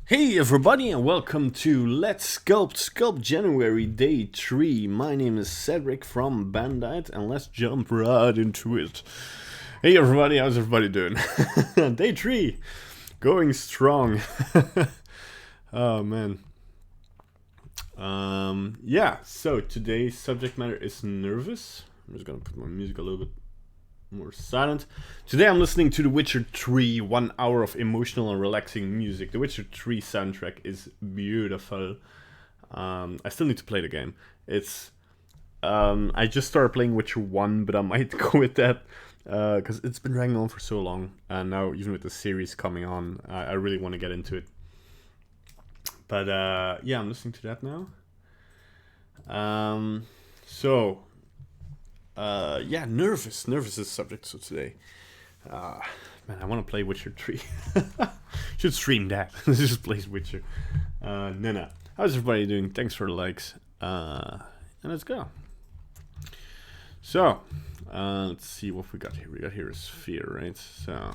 Hey everybody and welcome to Let's Sculpt January Day 3. My name is Cedric from Bandite and let's jump right into it. Hey everybody, how's everybody doing? Day 3, going strong. Oh man. Yeah, so today's subject matter is nervous. I'm just gonna put my music a little bit more silent. Today I'm listening to The Witcher 3, 1 hour of emotional and relaxing music. The Witcher 3 soundtrack is beautiful. I still need to play the game. I just started playing Witcher 1, but I might go with that because it's been dragging on for so long. And now, even with the series coming on, I really want to get into it. But yeah, I'm listening to that now. Yeah, nervous. Nervous is the subject for today. Man, I want to play Witcher 3. Should stream that. Let's just play Witcher. No. How's everybody doing? Thanks for the likes. And let's go. So, let's see what we got here. We got here a sphere, right? So,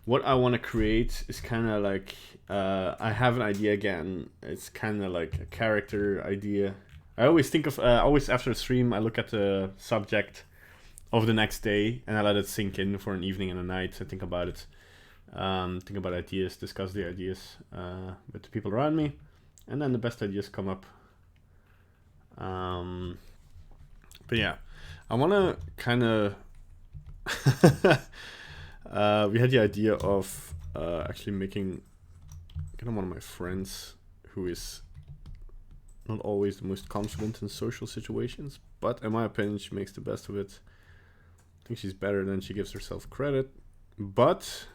what I want to create is kind of like, I have an idea again. It's kind of like a character idea. I always think of, always after a stream, I look at the subject of the next day and I let it sink in for an evening and a night. I think about it, think about ideas, discuss the ideas with the people around me, and then the best ideas come up. But yeah, I want to kind of we had the idea of actually making kind of one of my friends who is not always the most confident in social situations, but in my opinion she makes the best of it. I think she's better than she gives herself credit, but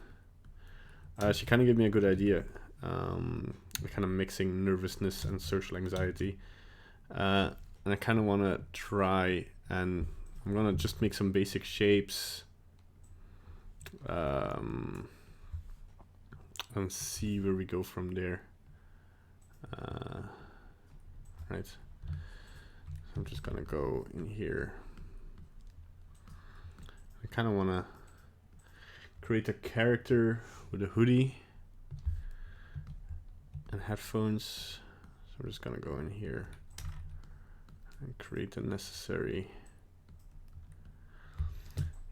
she kind of gave me a good idea, kind of mixing nervousness and social anxiety, and I kind of want to try, and I'm gonna just make some basic shapes and see where we go from there. Right, so I'm just gonna go in here. I kind of want to create a character with a hoodie and headphones, so we're just gonna go in here and create the necessary.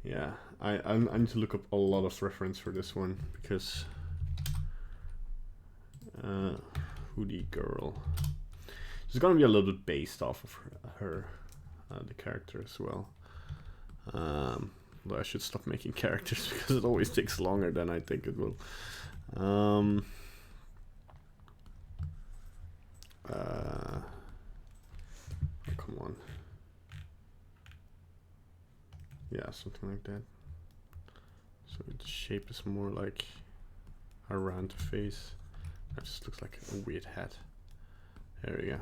Yeah, I need to look up a lot of reference for this one because hoodie girl. It's gonna be a little bit based off of her the character as well. But I should stop making characters because it always takes longer than I think it will. Oh, come on. Yeah, something like that. So the shape is more like around the face. That just looks like a weird hat. There we go.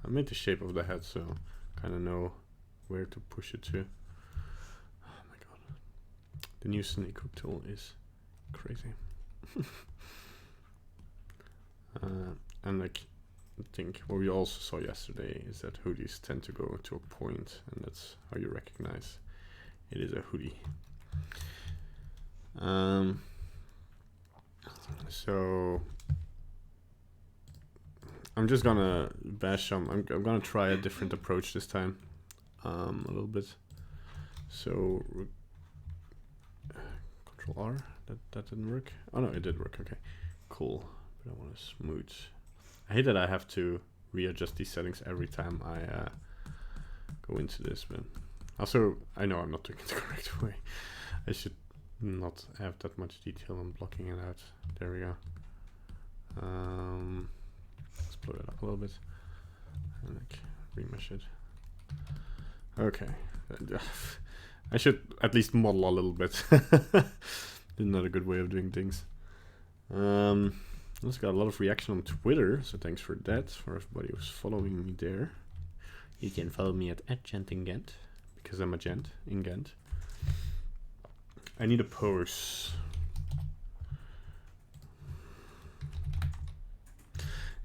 I made the shape of the head so I kind of know where to push it to. Oh my god. The new snake hook tool is crazy. And like, I think what we also saw yesterday is that hoodies tend to go to a point, and that's how you recognize it is a hoodie. So I'm just gonna bash some. I'm gonna try a different approach this time, a little bit. So Control R. That didn't work. Oh no, it did work. Okay, cool. But I want to smooth. I hate that I have to readjust these settings every time I go into this, but also I know I'm not doing it the correct way. I should not have that much detail on blocking it out. There we go. Let's blow it up a little bit and like remesh it. Okay. I should at least model a little bit. Not a good way of doing things. Also got a lot of reaction on Twitter, so thanks for that, for everybody who's following me there. You can follow me at @gentingent, because I'm a gent in Ghent. I need a pose.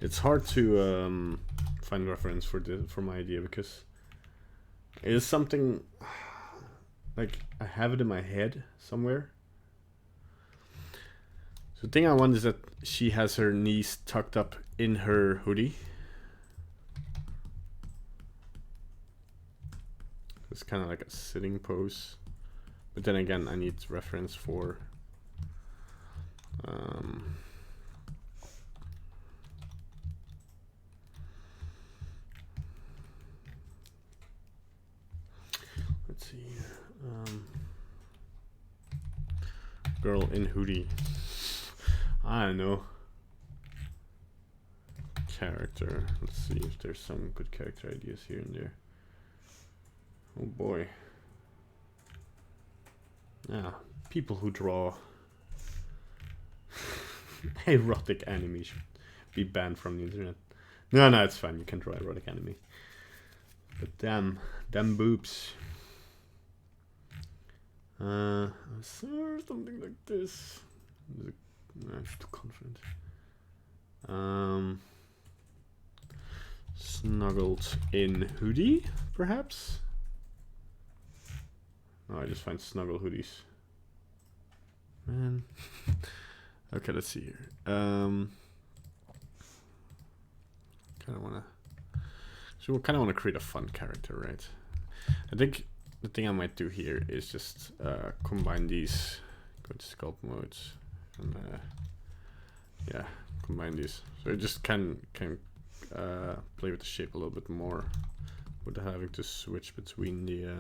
It's hard to find reference for my idea because it is something like I have it in my head somewhere. The thing I want is that she has her knees tucked up in her hoodie. It's kind of like a sitting pose. But then again, I need reference for let's see here. Girl in hoodie. I don't know. Character. Let's see if there's some good character ideas here and there. Oh boy. Yeah, people who draw erotic anime should be banned from the internet. No, it's fine. You can draw erotic anime. But damn boobs. Something like this. No, I'm too confident. Snuggled in hoodie, perhaps? Oh, I just find snuggle hoodies. Man. Okay, let's see here. Kind of wanna. So we kind of want to create a fun character, right? I think the thing I might do here is just combine these. Go to sculpt modes and yeah, combine these. So I just can play with the shape a little bit more without having to switch between the.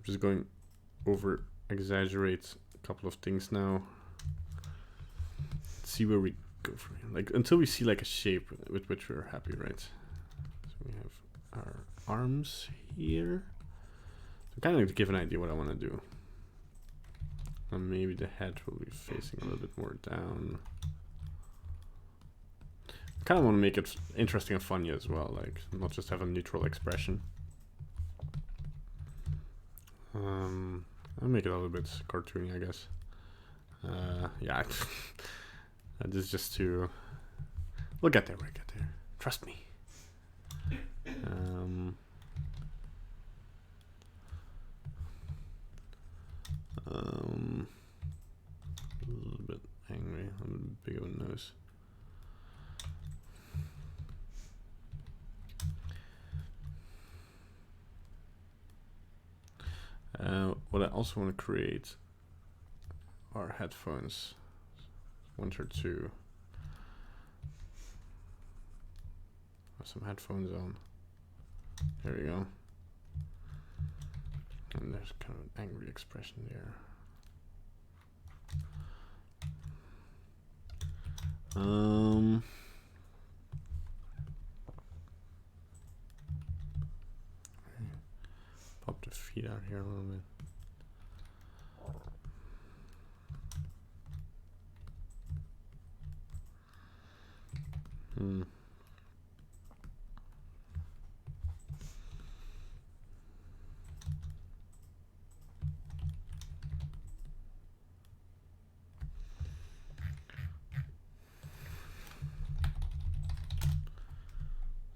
Just going over exaggerate a couple of things now. See where we go from here. Like until we see like a shape with which we're happy, right? So we have our arms here. So kind of to give an idea what I want to do. And maybe the head will be facing a little bit more down. I kind of want to make it interesting and funny as well, like not just have a neutral expression. I'll make it a little bit cartoony, I guess. Yeah, this is just to. We'll get there. We'll get there. Trust me. A little bit angry. A little bit big of a nose. What I also want to create are headphones. One or two. Have some headphones on. There we go. And there's kind of an angry expression there. Pop the feet out here a little bit.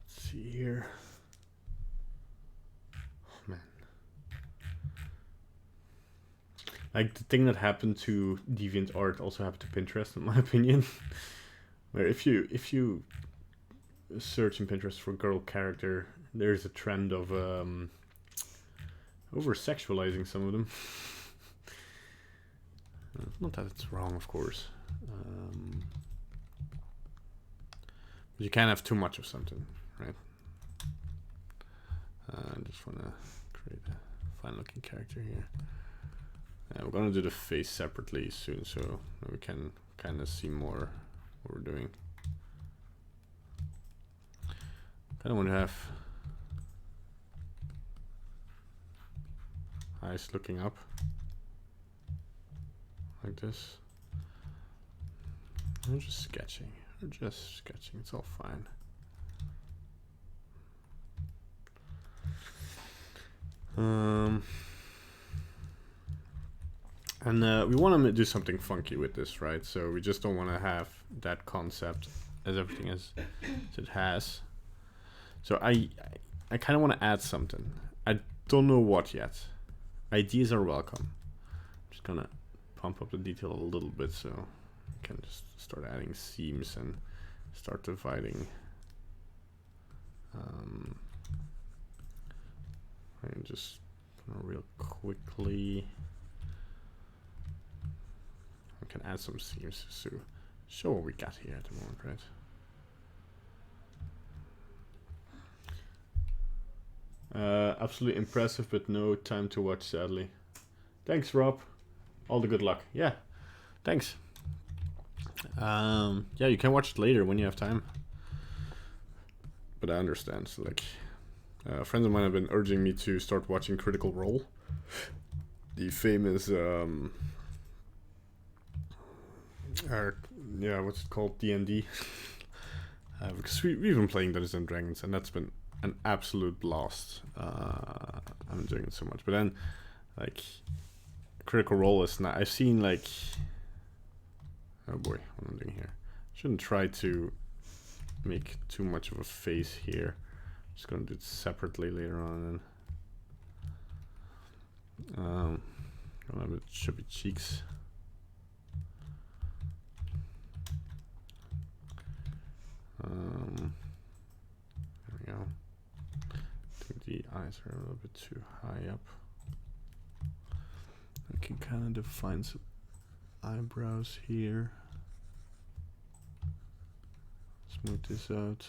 Let's see here. Oh, man. Like the thing that happened to DeviantArt also happened to Pinterest, in my opinion. Where if you search in Pinterest for girl character, there's a trend of over-sexualizing some of them. Not that it's wrong, of course. But you can't have too much of something, right? I just want to create a fine-looking character here. We're going to do the face separately soon, so we can kind of see more what we're doing. Kind of want to have eyes looking up like this. I'm just sketching. It's all fine. And we want to do something funky with this, right? So we just don't want to have that concept as everything as it has. So I kind of want to add something. I don't know what yet. Ideas are welcome. I'm just gonna pump up the detail a little bit, so you can just start adding seams and start dividing. And just real quickly, we can add some seams to show what we got here at the moment, right? Absolutely impressive, but no time to watch, sadly. Thanks, Rob. All the good luck. Yeah, thanks. Yeah, you can watch it later when you have time. But I understand. So, like, friends of mine have been urging me to start watching Critical Role, the famous, yeah, what's it called, D&D. Because we've been playing Dungeons and Dragons, and that's been an absolute blast. I'm enjoying it so much. But then, like, Critical Role is not. I've seen, like, oh boy, what am I doing here? Shouldn't try to make too much of a face here. Just gonna do it separately later on. And a little bit chubby cheeks. There we go. I think the eyes are a little bit too high up. I can kind of define some eyebrows here. Smooth this out.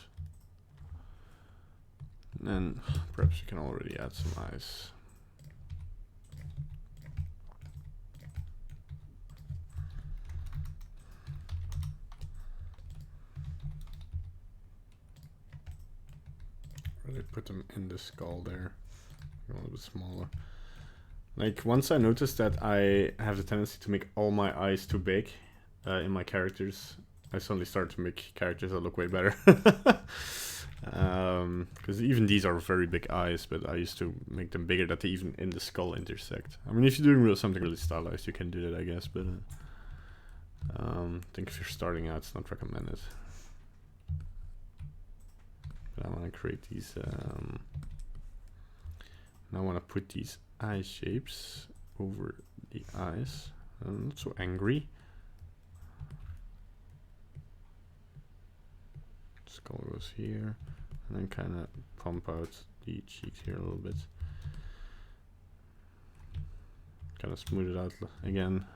And then perhaps you can already add some eyes. Really put them in the skull there. A little bit smaller. Like, once I noticed that I have the tendency to make all my eyes too big in my characters, I suddenly started to make characters that look way better. Because even these are very big eyes, but I used to make them bigger that they even in the skull intersect. I mean, if you're doing something really stylized, you can do that, I guess, but I think if you're starting out, it's not recommended. But I want to create these, and I want to put these eye shapes over the eyes. I'm not so angry. Skull goes here, and then kind of pump out the cheeks here a little bit. Kind of smooth it out again,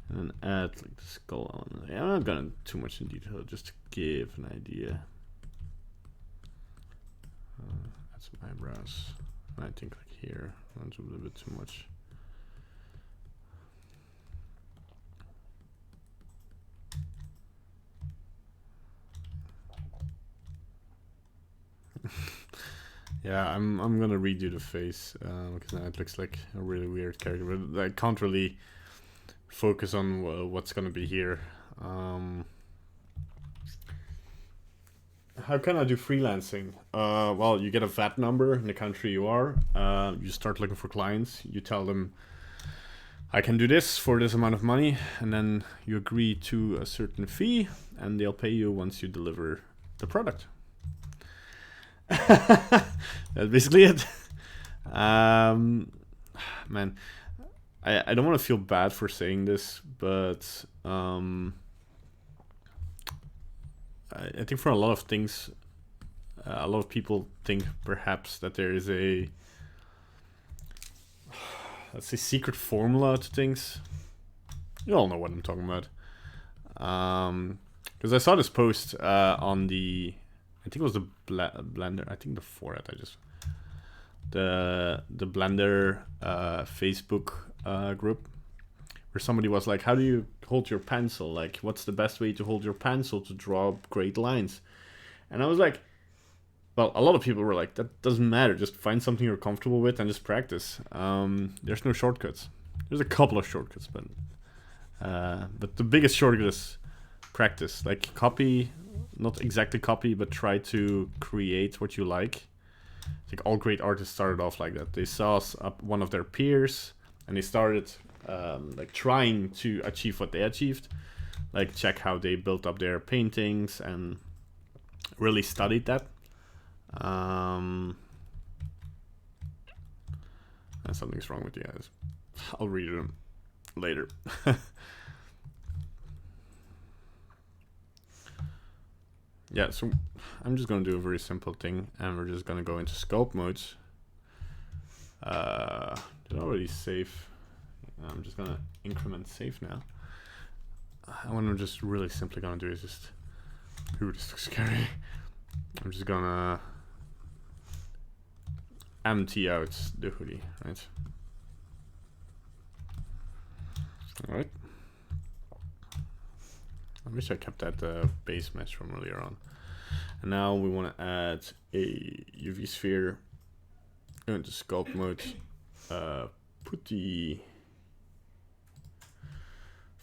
and then add like the skull on. I'm not going too much in detail, just to give an idea. Add some eyebrows. I think like here, that's a little bit too much. Yeah, I'm gonna redo the face because now it looks like a really weird character, but I can't really focus on what's gonna be here. How can I do freelancing? Well, you get a VAT number in the country you are. You start looking for clients. You tell them, I can do this for this amount of money, and then you agree to a certain fee, and they'll pay you once you deliver the product. That's basically it. Man, I don't want to feel bad for saying this, but I think for a lot of things, a lot of people think perhaps that there is a, let's say, secret formula to things. You all know what I'm talking about. Because I saw this post on the, I think it was the Blender, I think the forehead, the Blender Facebook group, where somebody was like, how do you hold your pencil? Like, what's the best way to hold your pencil to draw great lines? And I was like, well, a lot of people were like, that doesn't matter. Just find something you're comfortable with and just practice. There's no shortcuts. There's a couple of shortcuts, but the biggest shortcut is practice. Like, copy, not exactly copy, but try to create what you like. I think all great artists started off like that. They saw one of their peers, and they started like trying to achieve what they achieved. Like, check how they built up their paintings and really studied that. And something's wrong with the eyes. I'll read them. later. Yeah, so I'm just gonna do a very simple thing, and we're just gonna go into sculpt modes. Did I already save? I'm just gonna increment save now. And what I'm just really simply gonna do is just, ooh, this looks scary. I'm just gonna empty out the hoodie, right? All right. I wish I kept that base mesh from earlier on. And now we want to add a UV sphere. Go into sculpt mode. Put the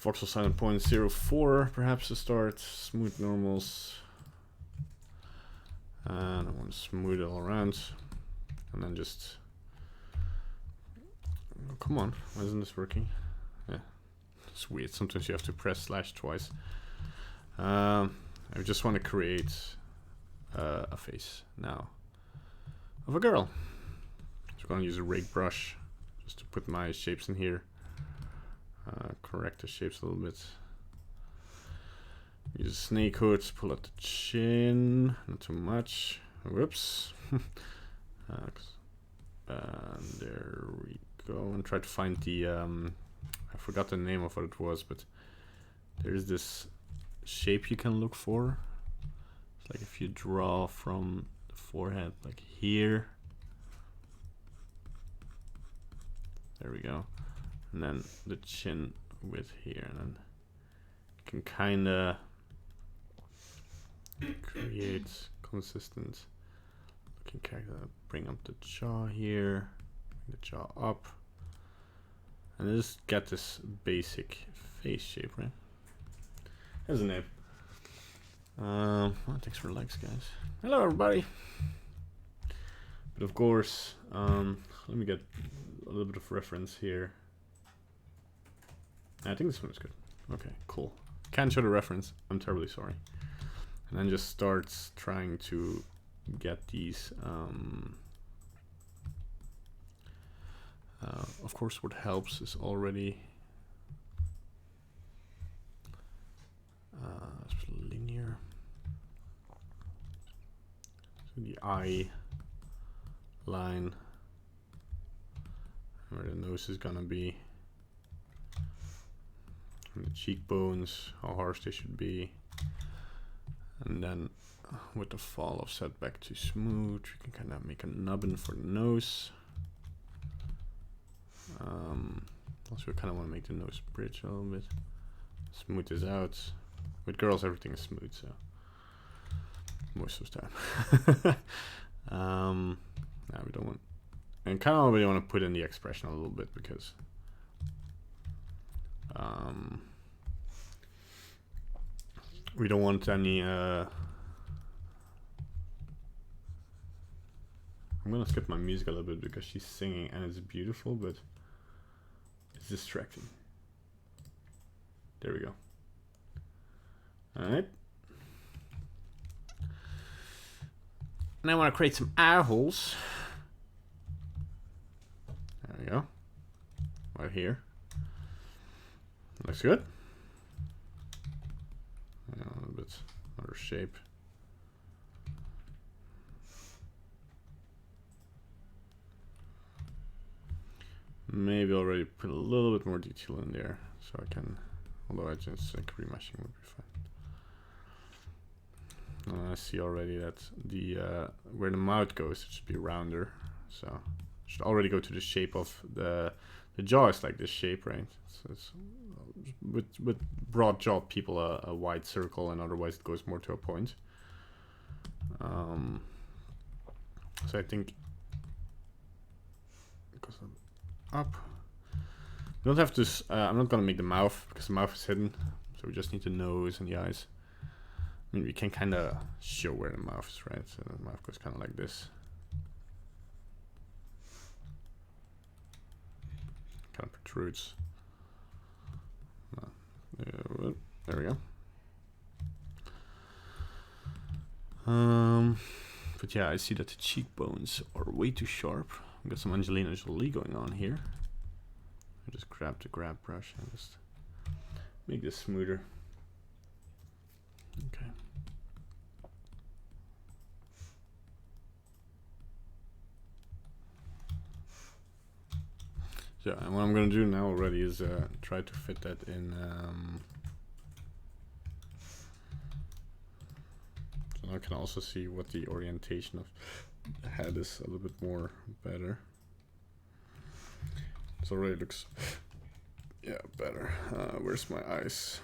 voxel sign on 0.04 perhaps to start. Smooth normals. And I want to smooth it all around. And then just... Oh, come on, why isn't this working? Yeah, it's weird. Sometimes you have to press slash twice. I just want to create a face now of a girl. So I'm going to use a rake brush just to put my shapes in here. Correct the shapes a little bit. Use a snake hood, pull out the chin, not too much. Whoops. And there we go. And try to find the, I forgot the name of what it was, but there's this shape you can look for. It's like if you draw from the forehead, like here. There we go. And then the chin width here, and then you can kind of create consistent looking character. Bring up the jaw here, bring the jaw up, and just get this basic face shape, right? Here's a name. Well, thanks for the likes, guys. Hello, everybody. But of course, let me get a little bit of reference here. I think this one is good. Okay, cool. Can't show the reference. I'm terribly sorry. And then just starts trying to get these. Of course, what helps is already linear. So the eye line, where the nose is gonna be. The cheekbones, how harsh they should be, and then with the fall offset back to smooth, we can kind of make a nubbin for the nose. Also, we kind of want to make the nose bridge a little bit. Smooth this out. With girls, everything is smooth, so most of the time. Now we don't want, and kind of already want to put in the expression a little bit because. We don't want any I'm gonna skip my music a little bit because she's singing and it's beautiful, but it's distracting. There we go. Alright. And I want to create some eye holes. There we go. Right here. Looks good. A little bit other shape. Maybe already put a little bit more detail in there, so I can. Although I just think remeshing would be fine. I see already that the where the mouth goes, it should be rounder. So it should already go to the shape of the jaw is like this shape, right? So it's with broad jaw people a wide circle, and otherwise it goes more to a point. So I think it goes up. We don't have to. I'm not gonna make the mouth because the mouth is hidden, so we just need the nose and the eyes. I mean, we can kind of show where the mouth is, right? So the mouth goes kind of like this. Kind of protrudes. There we go. But yeah, I see that the cheekbones are way too sharp. We got some Angelina Jolie going on here. I just grab the grab brush and just make this smoother. Okay. So and what I'm gonna do now already is try to fit that in. So I can also see what the orientation of the head is a little bit more better. So it already looks, yeah, better. Where's my eyes?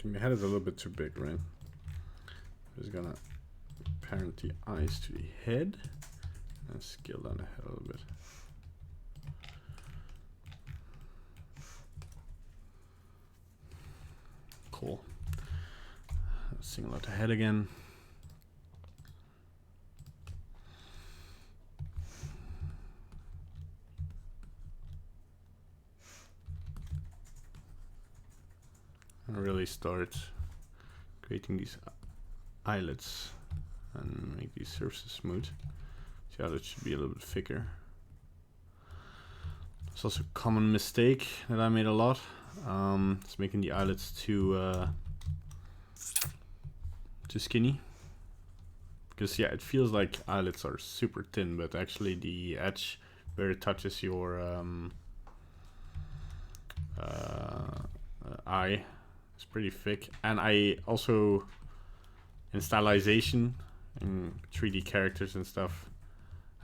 My head is a little bit too big, right? I'm just gonna parent the eyes to the head and scale down the head a little bit. Cool. Single out the head again. And really start creating these eyelets and make these surfaces smooth. See how that should be a little bit thicker. It's also a common mistake that I made a lot. It's making the eyelets too skinny. Because yeah, it feels like eyelets are super thin, but actually the edge where it touches your eye is pretty thick. And I also, in stylization, in 3D characters and stuff,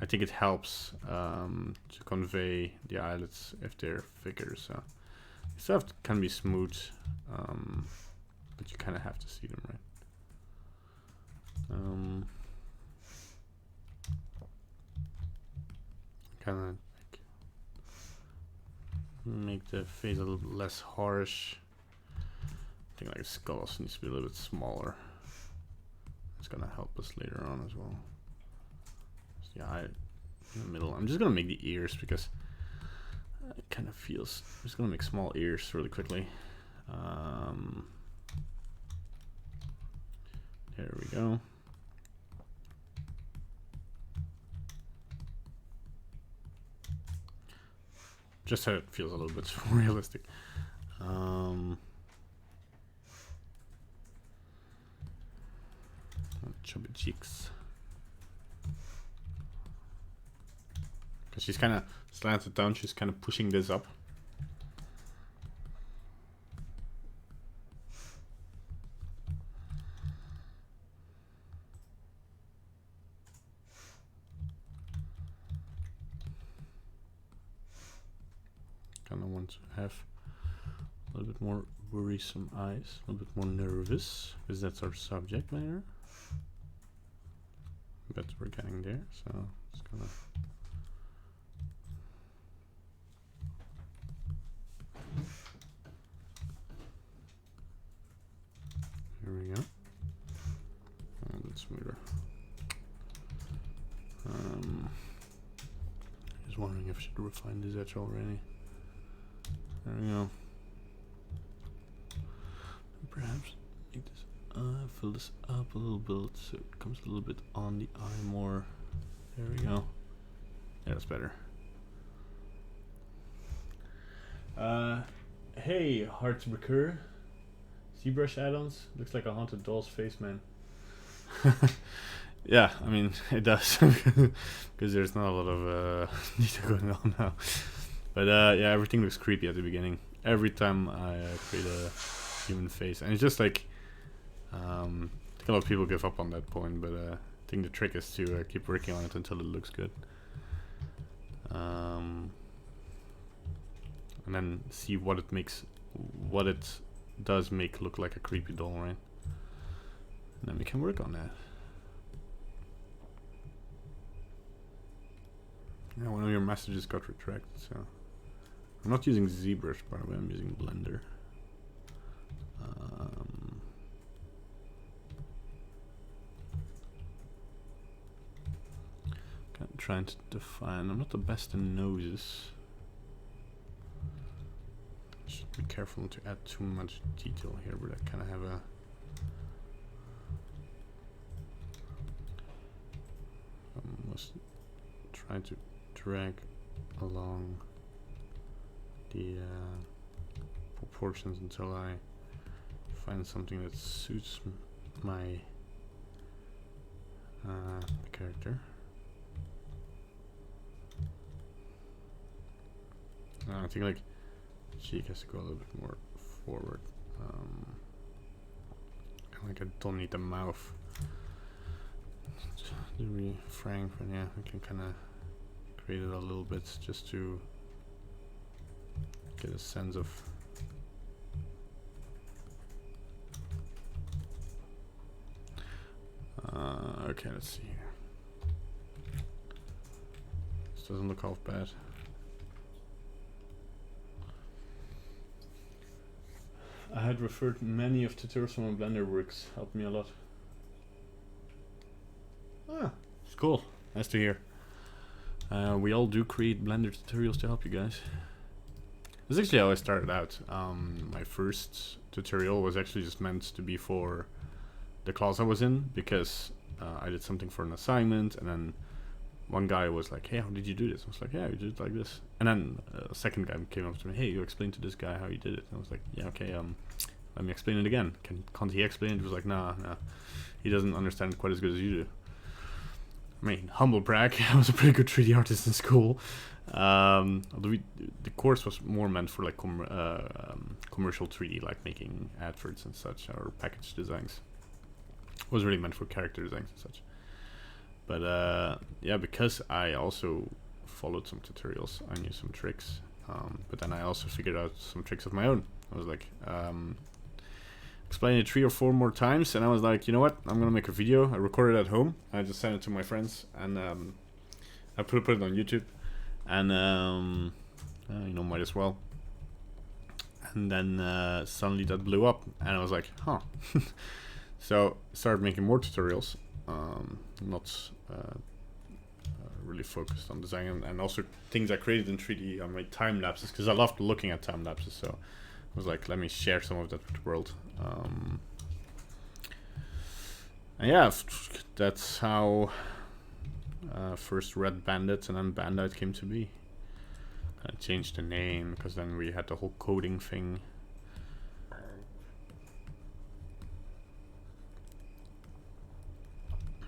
I think it helps to convey the eyelets if they're thicker. So stuff can be smooth, but you kind of have to see them, right? Kind of like make the face a little less harsh. I think like the skull also needs to be a little bit smaller. It's gonna help us later on as well. So the eye in the middle. I'm just gonna make the ears because it kind of feels. I'm just gonna make small ears really quickly. There we go. Just so it feels a little bit more realistic. Chubby cheeks. Because she's kind of slanted down, she's kind of pushing this up. Kind of want to have a little bit more worrisome eyes, a little bit more nervous, because that's our subject matter. But we're getting there, so it's gonna. Here we go. And it's smoother. Just wondering if I should refine this edge already. There we go. Perhaps make this fill this up a little bit so it comes a little bit on the eye more. There we go. Yeah, that's better. Hey, Heartsbreaker. ZBrush add-ons? Looks like a haunted doll's face, man. Yeah, I mean, it does. Because there's not a lot of detail going on now. But yeah, everything looks creepy at the beginning. Every time I create a human face. And it's just like, I think a lot of people give up on that point, but I think the trick is to keep working on it until it looks good. And then see what it makes, what it does make look like a creepy doll, right? And then we can work on that. Yeah, one of your messages got retracted, so I'm not using ZBrush, by the way, I'm using Blender. Trying to define. I'm not the best in noses. Be careful not to add too much detail here, but I kind of have a... I must try to drag along the proportions until I find something that suits my character. I think like cheek has to go a little bit more forward. Like I don't need the mouth to be frank, but yeah, I can kind of create it a little bit just to get a sense of okay, let's see here. This doesn't look half bad. I had referred many of tutorials from my Blender works, helped me a lot. Ah, it's cool. Nice to hear. We all do create Blender tutorials to help you guys. This is actually how I started out. My first tutorial was actually just meant to be for the class I was in, because I did something for an assignment, and then one guy was like, hey, how did you do this? I was like, yeah, we did it like this. And then a second guy came up to me, hey, you explained to this guy how you did it. And I was like, yeah, okay, let me explain it again. Can't he explain it? He was like, nah, he doesn't understand it quite as good as you do. I mean, humble brag, I was a pretty good 3D artist in school. Although the course was more meant for like commercial 3D, like making adverts and such, or package designs. It was really meant for character designs and such. But yeah, because I also followed some tutorials, I knew some tricks. But then I also figured out some tricks of my own. I was like, explain it 3 or 4 more times, and I was like, you know what? I'm gonna make a video. I recorded it at home. I just sent it to my friends, and I put it on YouTube. And you know, might as well. And then suddenly that blew up, and I was like, huh. So started making more tutorials. Not really focused on design, and also things I created in 3D. I made time lapses because I loved looking at time lapses. So I was like, let me share some of that with the world. And yeah, that's how first Red Bandit and then Bandite came to be. I changed the name because then we had the whole coding thing.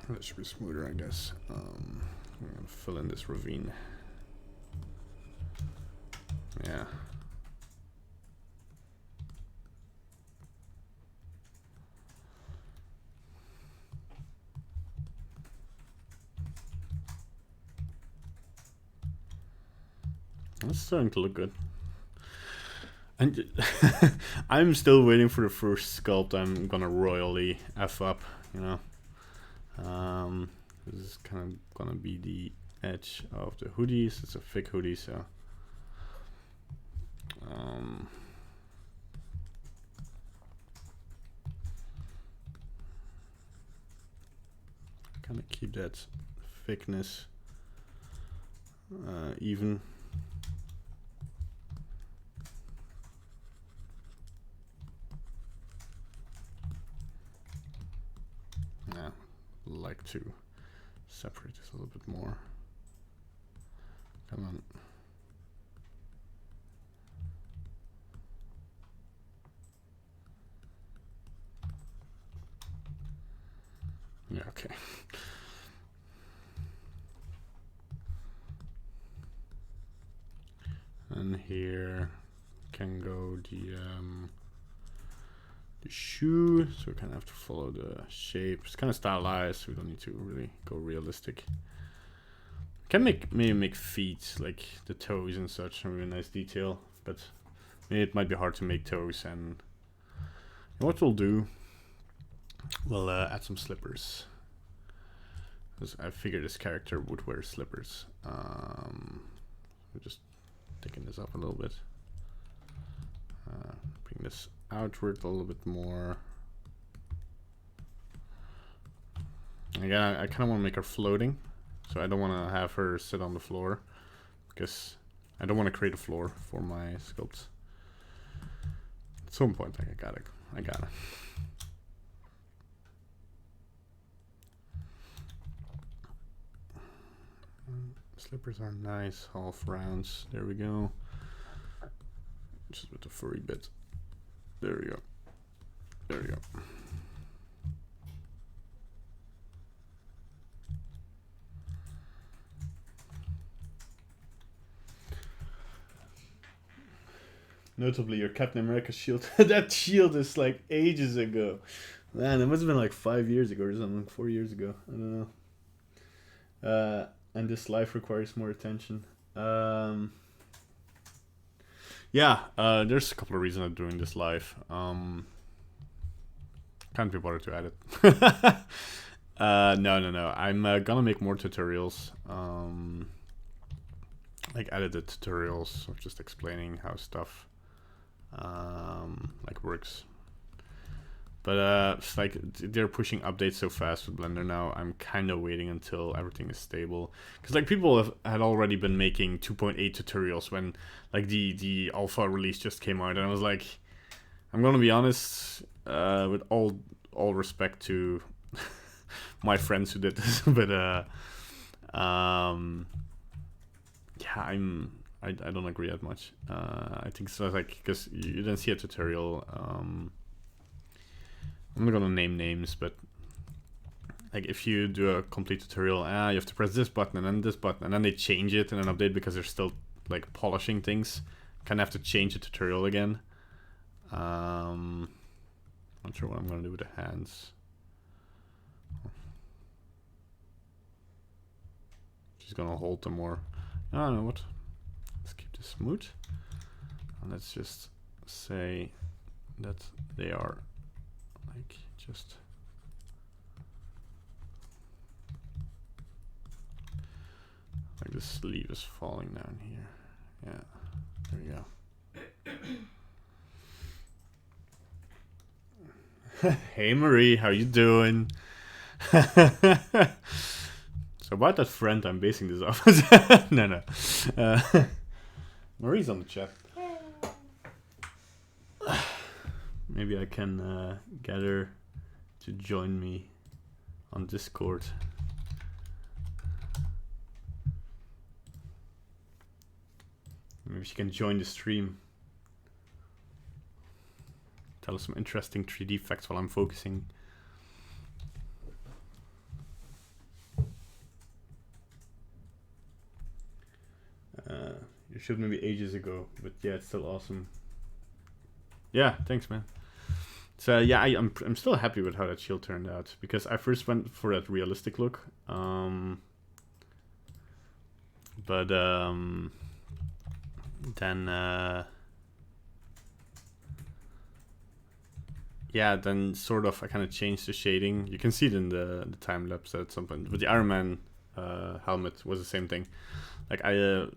That should be smoother, I guess. I'm gonna fill in this ravine. Yeah. It's starting to look good. And I'm still waiting for the first sculpt I'm gonna royally F up, you know. This is kind of gonna be the edge of the hoodies. It's a thick hoodie, so kind of keep that thickness even. Yeah, like to separate this a little bit more. Come on. Yeah, okay. And here can go the shoe, so we kind of have to follow the shape. It's kind of stylized, so we don't need to really go realistic. Can maybe make feet, like the toes and such, a really nice detail, but maybe it might be hard to make toes. And what we'll do, we'll add some slippers, because I figured this character would wear slippers. We're just taking this up a little bit. Bring this outward a little bit more. Again, I kind of want to make her floating, so I don't want to have her sit on the floor, because I don't want to create a floor for my sculpts. At some point, like, I gotta. Slippers are nice, half rounds. There we go. Just with the furry bit. There we go. There we go. Notably, your Captain America shield. That shield is like ages ago. Man, it must have been like 5 years ago or something. 4 years ago. I don't know. And this life requires more attention. Yeah, there's a couple of reasons I'm doing this live. Can't be bothered to edit. No. I'm gonna make more tutorials. Like edited tutorials of just explaining how stuff like works. But it's like they're pushing updates so fast with Blender now. I'm kind of waiting until everything is stable, because like people had already been making 2.8 tutorials when like the alpha release just came out, and I was like, I'm gonna be honest, with all respect to my friends who did this, but yeah, I don't agree that much. I think so, like, because you didn't see a tutorial. I'm not gonna name names, but like if you do a complete tutorial, you have to press this button and then this button, and then they change it in an update because they're still like polishing things. Kind of have to change the tutorial again. Not sure what I'm gonna do with the hands. She's gonna hold them more. I don't know what. Let's keep this smooth, and let's just say that they are like just like the sleeve is falling down here. Yeah, there we go. Hey Marie, how you doing? So about that friend I'm basing this off. No. Marie's on the chat. Maybe I can get her to join me on Discord. Maybe she can join the stream. Tell us some interesting 3D facts while I'm focusing. You showed maybe ages ago, but yeah, it's still awesome. Yeah, thanks, man. So yeah, I'm still happy with how that shield turned out, because I first went for that realistic look, but then yeah, then sort of I kind of changed the shading. You can see it in the time lapse at some point. But the Iron Man helmet was the same thing. Like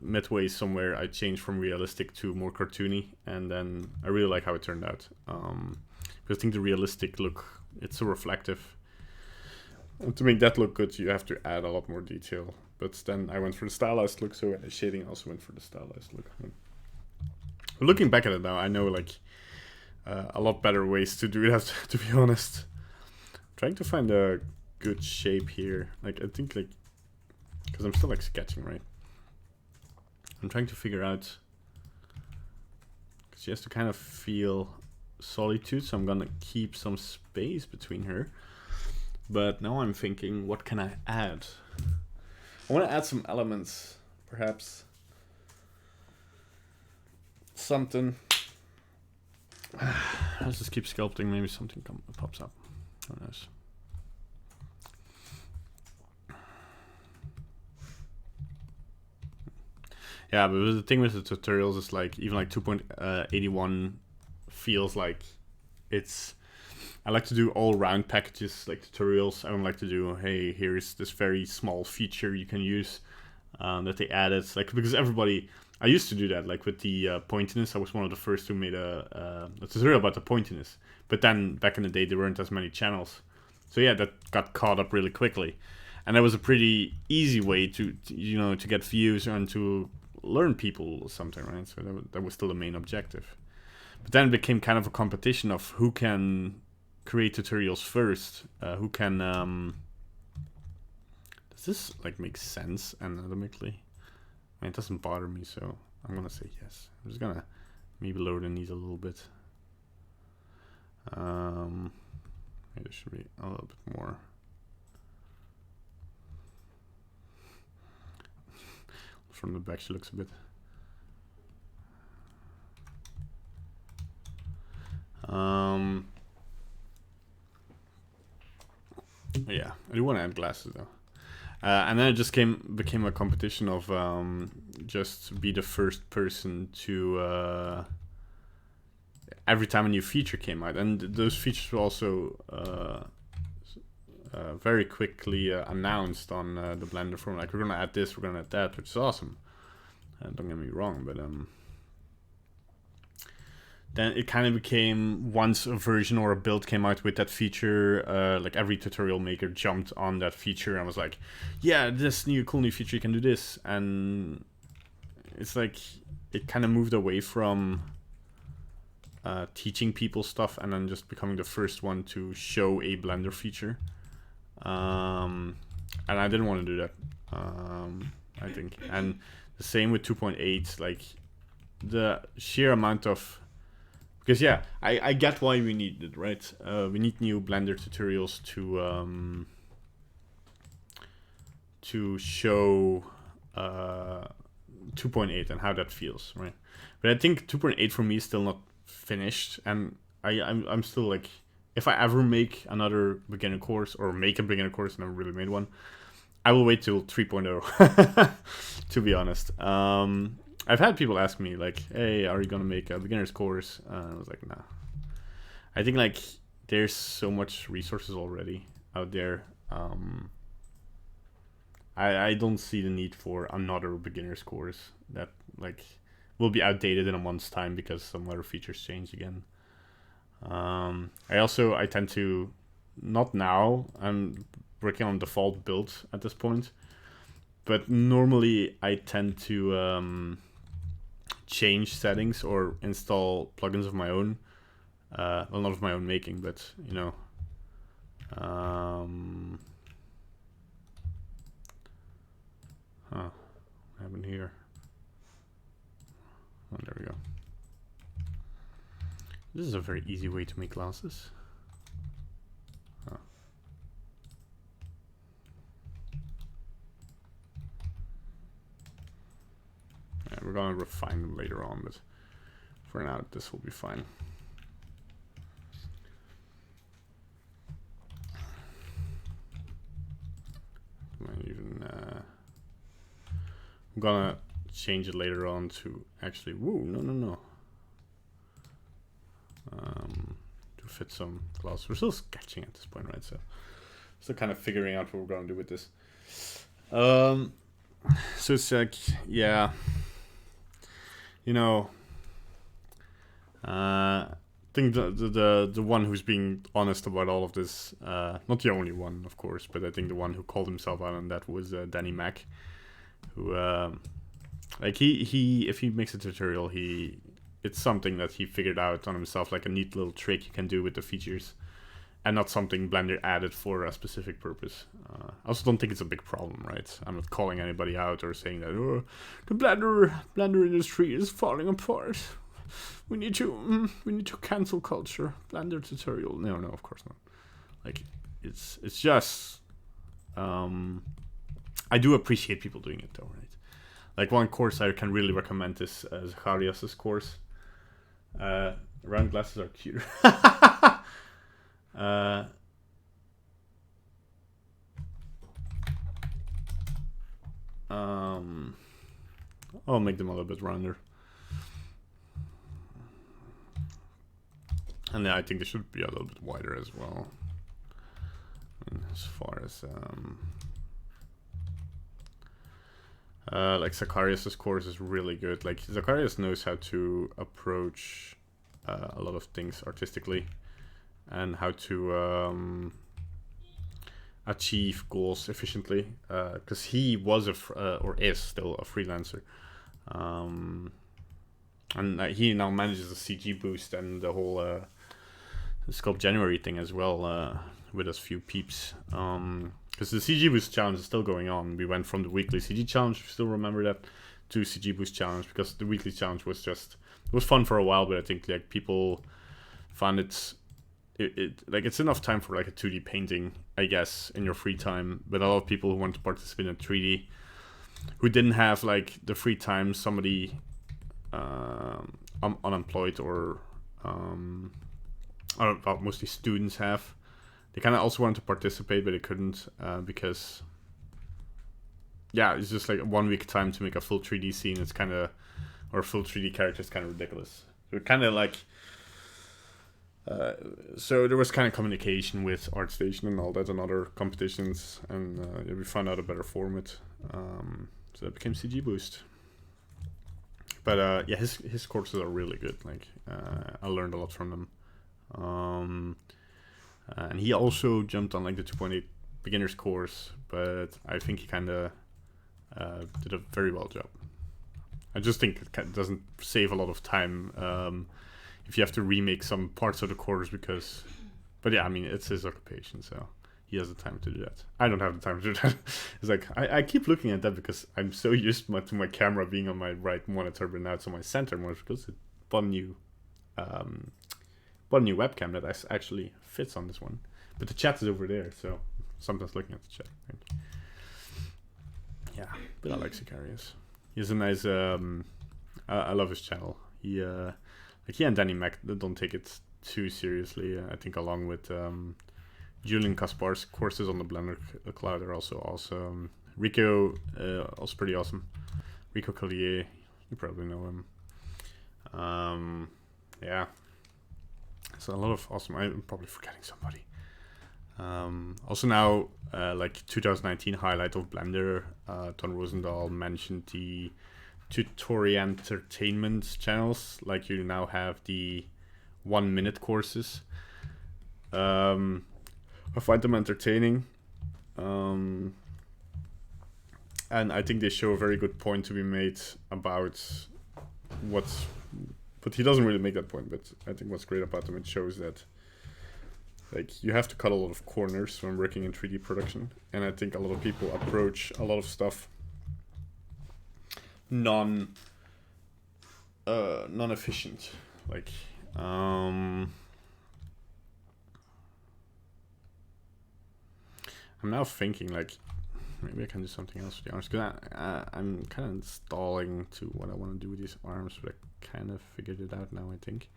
midway somewhere, I changed from realistic to more cartoony, and then I really like how it turned out. Because I think the realistic look, it's so reflective. And to make that look good, you have to add a lot more detail. But then I went for the stylized look, so the shading also went for the stylized look. But looking back at it now, I know like a lot better ways to do that, to be honest. I'm trying to find a good shape here. Like I think like, because I'm still like sketching, right? I'm trying to figure out, because she has to kind of feel solitude, so I'm gonna keep some space between her. But now I'm thinking, what can I add? I want to add some elements, perhaps something. Let's just keep sculpting. Maybe something pops up. Who knows? Yeah, but the thing with the tutorials is like even like 2.81 feels like it's. I like to do all round packages like tutorials. I don't like to do, hey, here's this very small feature you can use that they added. Like, because everybody, I used to do that, like with the pointiness. I was one of the first who made a tutorial about the pointiness. But then back in the day, there weren't as many channels. So yeah, that got caught up really quickly. And that was a pretty easy way to get views and to learn people something, right? So that was still the main objective. But then it became kind of a competition of who can create tutorials first, who can... does this like make sense anatomically? I mean, it doesn't bother me, so I'm gonna say yes. I'm just gonna maybe lower the knees a little bit. Maybe there should be a little bit more. From the back, she looks a bit. Yeah, I do want to add glasses though. And then it just became a competition of just be the first person to every time a new feature came out, and those features were also very quickly announced on the Blender forum. Like, we're gonna add this, we're gonna add that, which is awesome. Don't get me wrong, but then it kind of became, once a version or a build came out with that feature, like every tutorial maker jumped on that feature and was like, yeah, this cool new feature, you can do this. And it's like, it kind of moved away from teaching people stuff and then just becoming the first one to show a Blender feature. And I didn't want to do that, I think. And the same with 2.8, like the sheer amount of... Because yeah, I get why we need it, right? We need new Blender tutorials to show 2.8 and how that feels, right? But I think 2.8 for me is still not finished, and I'm still like, if I ever make another beginner course or make a beginner course, never really made one, I will wait till 3.0 to be honest. I've had people ask me like, hey, are you gonna make a beginner's course? I was like, nah. I think like there's so much resources already out there. I don't see the need for another beginner's course that like will be outdated in a month's time because some other features change again. I tend to, not now, I'm working on default build at this point, but normally I tend to change settings or install plugins of my own. Well, not of my own making, but you know, what happened here? Oh, there we go. This is a very easy way to make glasses. Oh. Yeah, we're gonna refine them later on, but for now this will be fine. I'm gonna change it later on to actually, no. To fit some glasses. We're still sketching at this point, right? So still kind of figuring out what we're gonna do with this. So it's like, yeah, you know, I think the one who's being honest about all of this, not the only one, of course, but I think the one who called himself out on that was Danny Mac, who like he if he makes a tutorial, it's something that he figured out on himself, like a neat little trick you can do with the features, and not something Blender added for a specific purpose. I also don't think it's a big problem, right? I'm not calling anybody out or saying that, oh, the Blender industry is falling apart. We need to cancel culture. Blender tutorial. No, of course not. Like, it's just, I do appreciate people doing it though, right? Like, one course I can really recommend is Zacharias' course. Round glasses are cuter. I'll make them a little bit rounder. And then I think they should be a little bit wider as well. And as far as like Zacharias' course is really good. Like, Zacharias knows how to approach a lot of things artistically and how to achieve goals efficiently, because he was or is still a freelancer. And he now manages the CGBoost and the whole SculptJanuary thing as well, with us few peeps. Because the CGBoost challenge is still going on. We went from the weekly CG challenge, if you still remember that, to CGBoost challenge, because the weekly challenge was just, it was fun for a while, but I think like people found it like it's enough time for like a 2D painting, I guess, in your free time. But a lot of people who want to participate in 3D, who didn't have like the free time, somebody unemployed or well, mostly students have. They kind of also wanted to participate, but they couldn't because, yeah, it's just like 1 week time to make a full 3D scene. It's kind of, or a full 3D character is kind of ridiculous. So kind of like, so there was kind of communication with ArtStation and all that and other competitions, and we found out a better format. So that became CGBoost. But yeah, his courses are really good. Like I learned a lot from them. And he also jumped on like the 2.8 beginners course, but I think he kind of did a very well job. I just think it doesn't save a lot of time if you have to remake some parts of the course because, but yeah, I mean, it's his occupation, so he has the time to do that. I don't have the time to do that. It's like, I keep looking at that because I'm so used to my camera being on my right monitor, but now it's on my center monitor because it bought a new webcam that actually fits on this one. But the chat is over there, so sometimes looking at the chat. Right? Yeah, but I like Sicarius. He has a nice, I love his channel. He and Danny Mac don't take it too seriously. I think along with Julian Kaspar's courses on the Blender Cloud are also awesome. Rico, also pretty awesome. Rico Collier, you probably know him. Yeah. So a lot of awesome. I'm probably forgetting somebody. Also now, like 2019 highlight of Blender, Ton Rosendahl mentioned the tutorial entertainment channels. Like you now have the 1 minute courses. I find them entertaining. And I think they show a very good point to be made about what's, but he doesn't really make that point, but I think what's great about them, it shows that like you have to cut a lot of corners when working in 3D production. And I think a lot of people approach a lot of stuff non-efficient. Like, I'm now thinking like, maybe I can do something else with the arms, because I'm kind of stalling to what I want to do with these arms, but I kind of figured it out now, I think.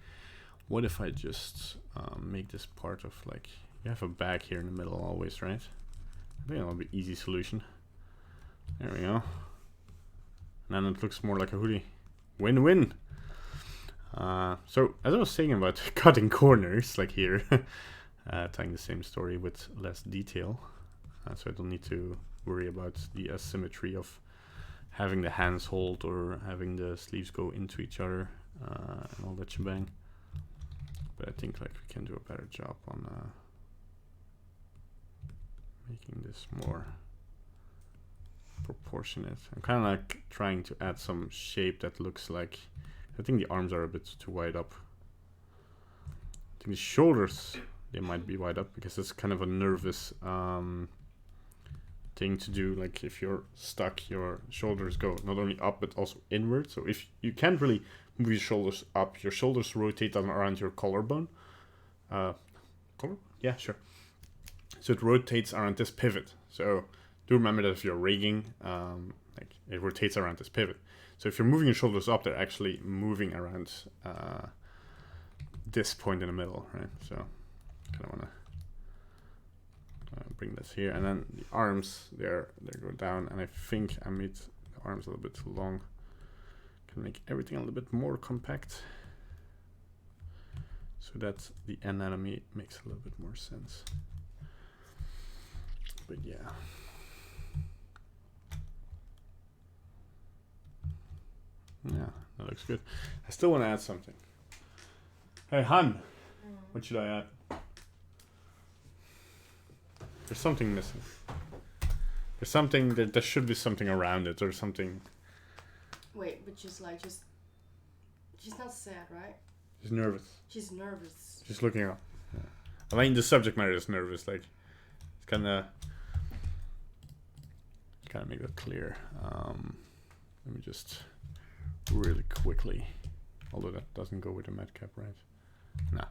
What if I just make this part of like, you have a bag here in the middle always, right? I think that'll be an easy solution. There we go. And then it looks more like a hoodie. Win-win! So, as I was saying about cutting corners, like here, telling the same story with less detail. So I don't need to worry about the asymmetry of having the hands hold or having the sleeves go into each other and all that shebang. But I think like we can do a better job on making this more proportionate. I'm kind of like trying to add some shape that looks like, I think the arms are a bit too wide up. I think the shoulders, they might be wide up because it's kind of a nervous thing to do. Like if you're stuck, your shoulders go not only up but also inward. So if you can't really move your shoulders up, your shoulders rotate around your collarbone. Collarbone? Yeah, sure. So it rotates around this pivot. So do remember that if you're rigging, like it rotates around this pivot. So if you're moving your shoulders up, they're actually moving around this point in the middle, right? So kind of want to bring this here, and then the arms they go down, and I think I made the arms a little bit too long. Can make everything a little bit more compact so that the anatomy makes a little bit more sense. But yeah. Yeah, that looks good. I still want to add something. Hey, Han, what should I add? There's something missing. There's something, there should be something around it or something. Wait, but just She's not sad, right? She's nervous. She's nervous. She's looking up. Yeah. I mean, the subject matter is nervous. Like, it's kind of make that clear. Let me just really quickly. Although that doesn't go with the madcap, right? No.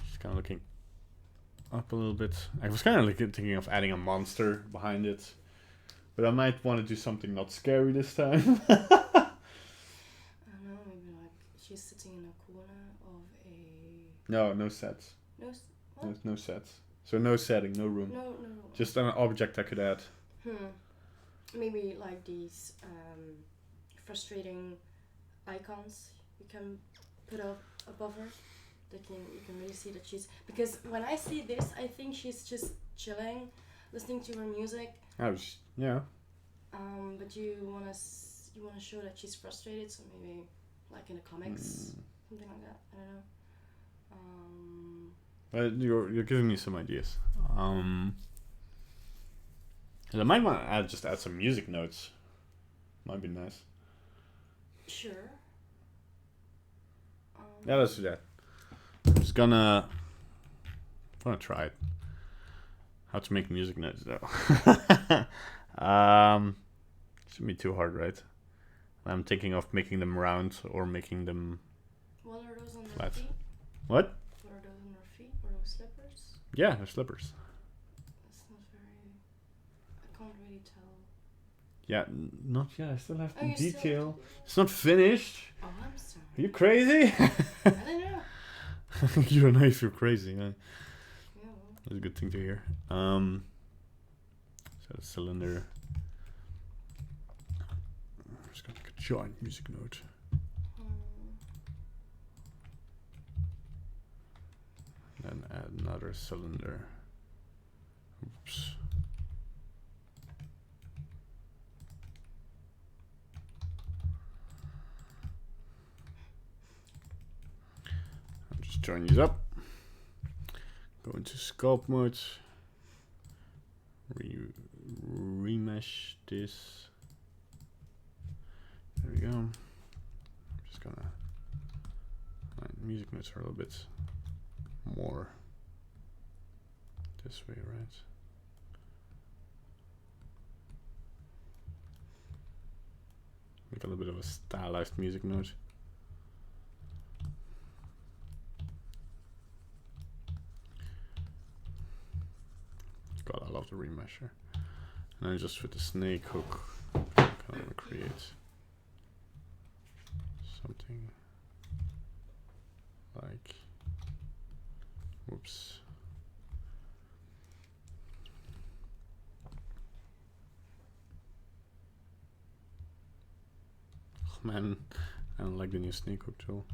She's kind of looking up a little bit. I was kind of like thinking of adding a monster behind it, but I might want to do something not scary this time. I don't know, maybe like she's sitting in a corner of a... No sets. What? No sets. So no setting, no room. No. Just an object I could add. Maybe like these frustrating icons you can put up above her. You can really see that she's... Because when I see this, I think she's just chilling, listening to her music. Yeah. But you wanna show that she's frustrated, so maybe like in the comics, something like that. I don't know. You're giving me some ideas. And I might want to add some music notes. Might be nice. Sure. Yeah, let's do that. I'm just gonna try it. How to make music notes though. Shouldn't be too hard, right? I'm thinking of making them round or making them What are those on flat. their feet? What? What are those on their feet? Are those slippers? Yeah, they're slippers. That's not very... I can't really tell. Yeah, not yet. I still have to you detail. Still... It's not finished. Oh, I'm sorry. Are you crazy? I don't know. You don't know if you're crazy. Huh? Yeah, well. That's a good thing to hear. So the cylinder. I'm just gonna make a giant music note. Then add another cylinder. Oops. I'll just join these up. Go into sculpt mode. Remesh this. There we go. I'm just gonna. Music notes are a little bit more this way, right? Make a little bit of a stylized music note. God, I love the remesher. And then just with the snake hook, kind of create something like, whoops. Oh man, I don't like the new snake hook tool.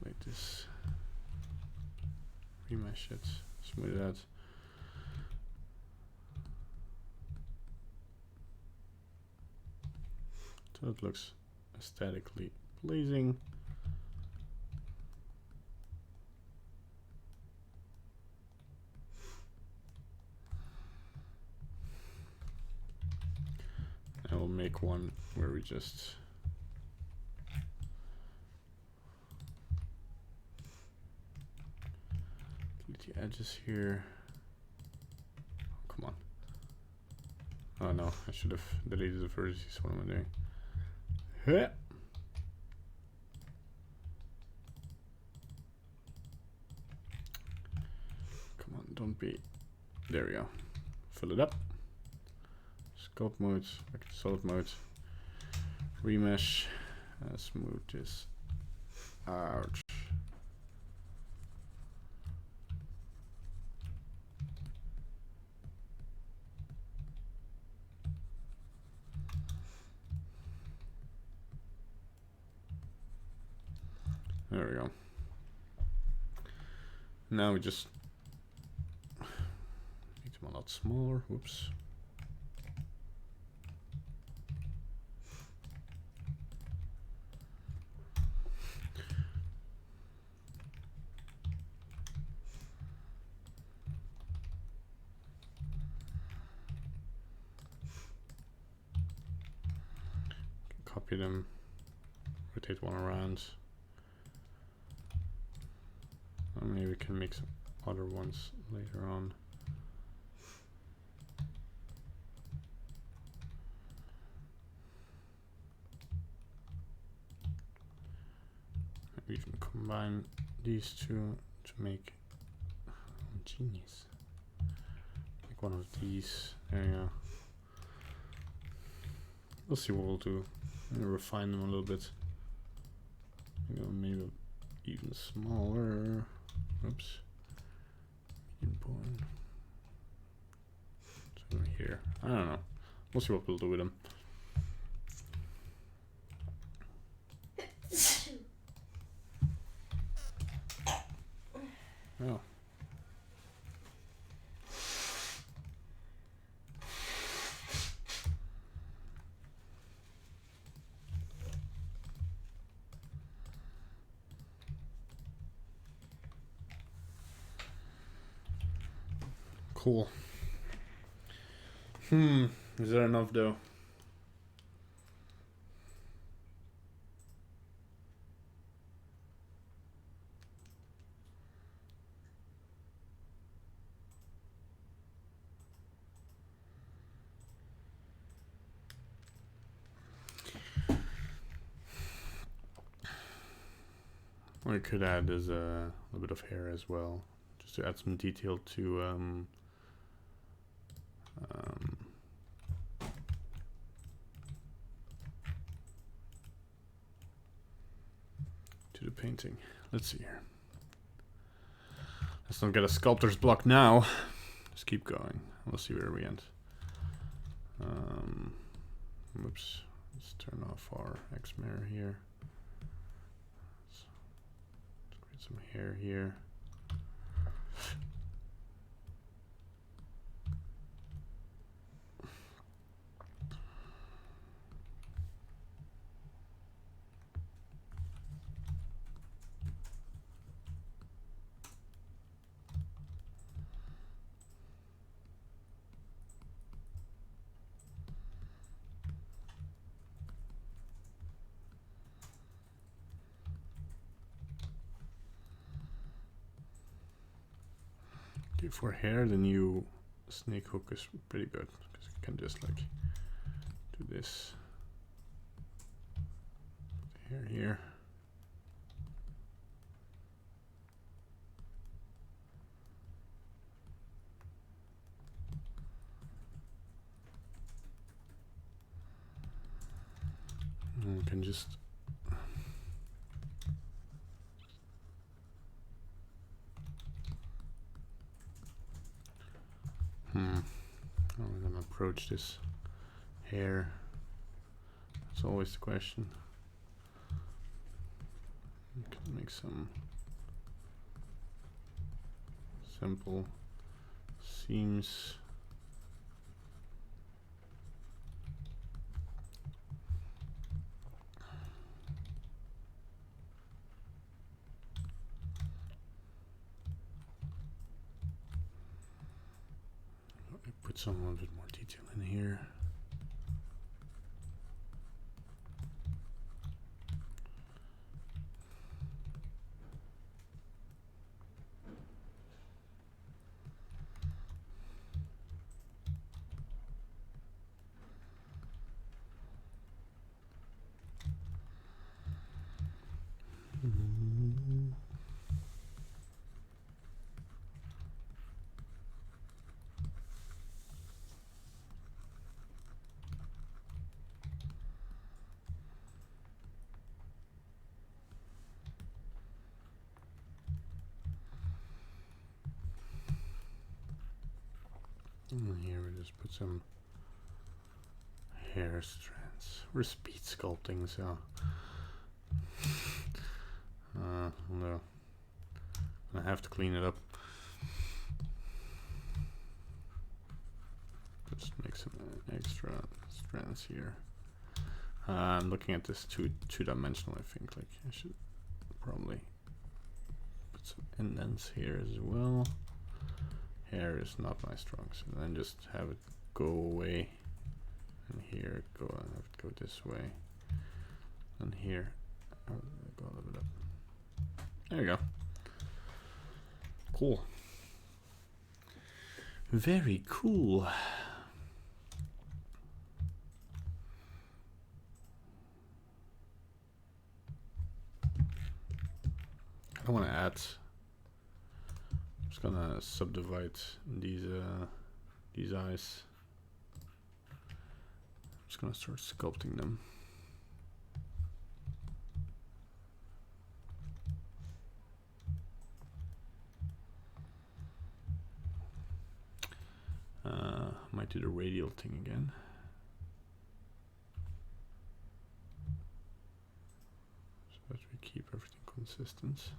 Like this, remesh it, smooth it out. So it looks aesthetically pleasing. I will make one where we just delete the edges here. Oh, come on. Oh no, I should have deleted the vertices. What am I doing? Huh. Come on, don't be. There we go. Fill it up. Sculpt mode, back to solid mode. Remesh. Smooth this out. There we go. Now we just make them a lot smaller. Whoops. copy them, rotate one around. Maybe we can make some other ones later on. Maybe we can combine these two to make genius. Make one of these. There you go. We'll see what we'll do. Maybe refine them a little bit. Maybe even smaller. Oops. Medium point. So here. I don't know. We'll see what we'll do with them. Oh. Cool. Is that enough though? What I could add is a little bit of hair as well, just to add some detail to the painting. Let's see here. Let's not get a sculptor's block now. Just keep going. We'll see where we end. Whoops. Let's turn off our X mirror here. Let's create some hair here. For hair, the new snake hook is pretty good because you can just like do this hair here. And you can just how are we gonna approach this hair? That's always the question. You can make some simple seams. Put some a little bit more detail in here. And here we just put some hair strands. We're speed sculpting, so no, I have to clean it up. Just make some extra strands here. I'm looking at this two-dimensional. I think like I should probably put some indents here as well. Hair is not my strong suit. So then just have it go away, and here have it go this way. and here. Go a little bit up. There you go. Cool. Very cool. I want to add. I'm just gonna subdivide these eyes. I'm just gonna start sculpting them. Might do the radial thing again. So that we keep everything consistent.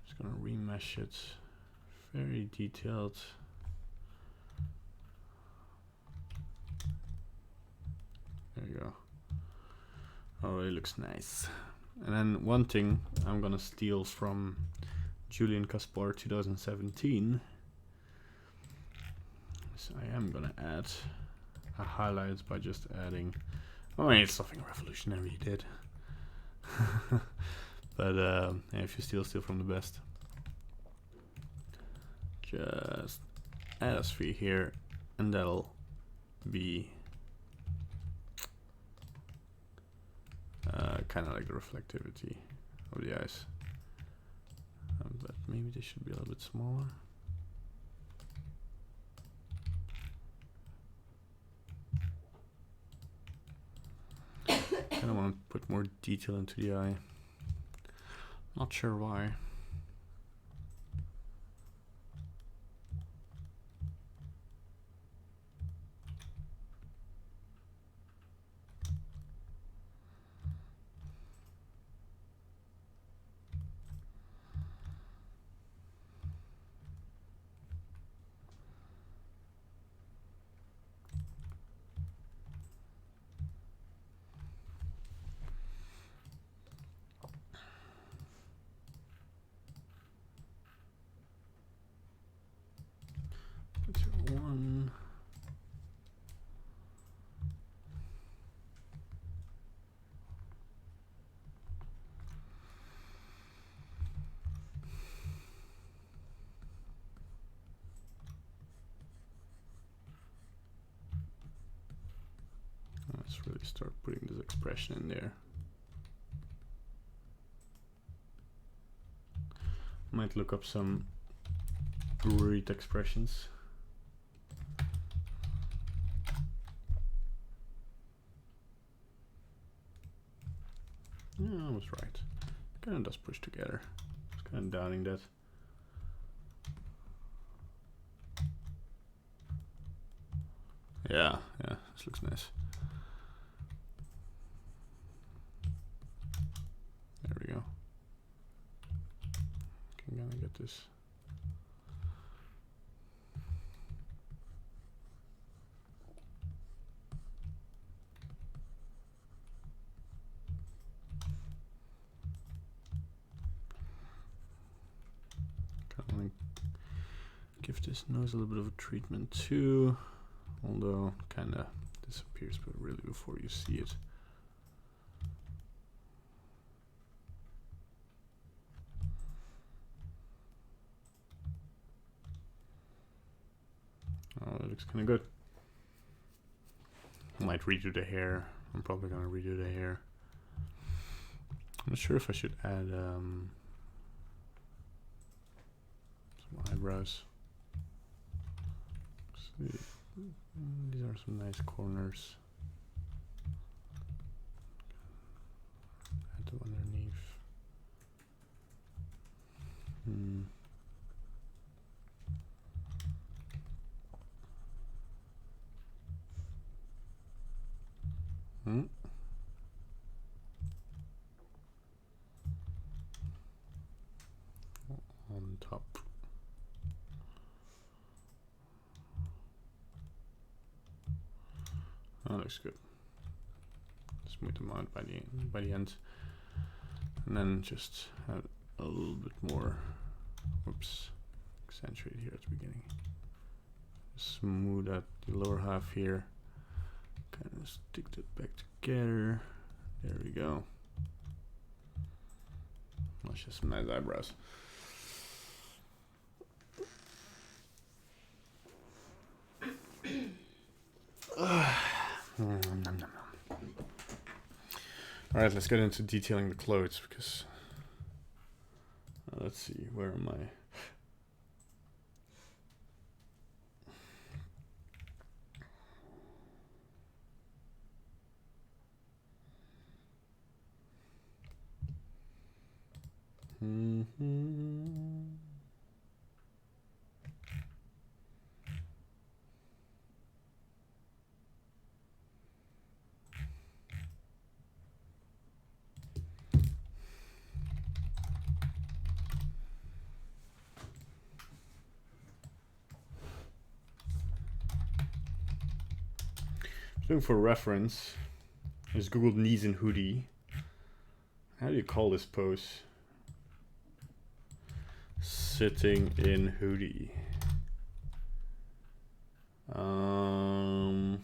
Just gonna remesh it. Very detailed. There you go. Oh, it looks nice. And then one thing I'm gonna steal from Julian Kaspar 2017. I am gonna add a highlights by just adding. Oh, it's something revolutionary he did. But yeah, if you steal from the best, just add a sphere here, and that'll be kind of like the reflectivity of the eyes. But maybe they should be a little bit smaller. I kind of want to put more detail into the eye. Not sure why. One. Let's really start putting this expression in there. Might look up some worried expressions. Yeah, I was right. Kind of does push together. Just kind of downing that. Yeah, this looks nice. There we go. I'm gonna get this. Give this nose a little bit of a treatment too, although kind of disappears, but really before you see it. Oh, that looks kind of good. I might redo the hair. I'm probably gonna redo the hair. I'm not sure if I should add some eyebrows. These are some nice corners. Add them underneath. On top. That looks good. Smooth them out by the end, and then just add a little bit more. Whoops, accentuate here at the beginning. Smooth out the lower half here. Kind of stick that back together. There we go. Let's just nice eyebrows. All right, let's get into detailing the clothes because let's see, where am I? Looking for reference. I just googled knees in hoodie. How do you call this pose? Sitting in hoodie. I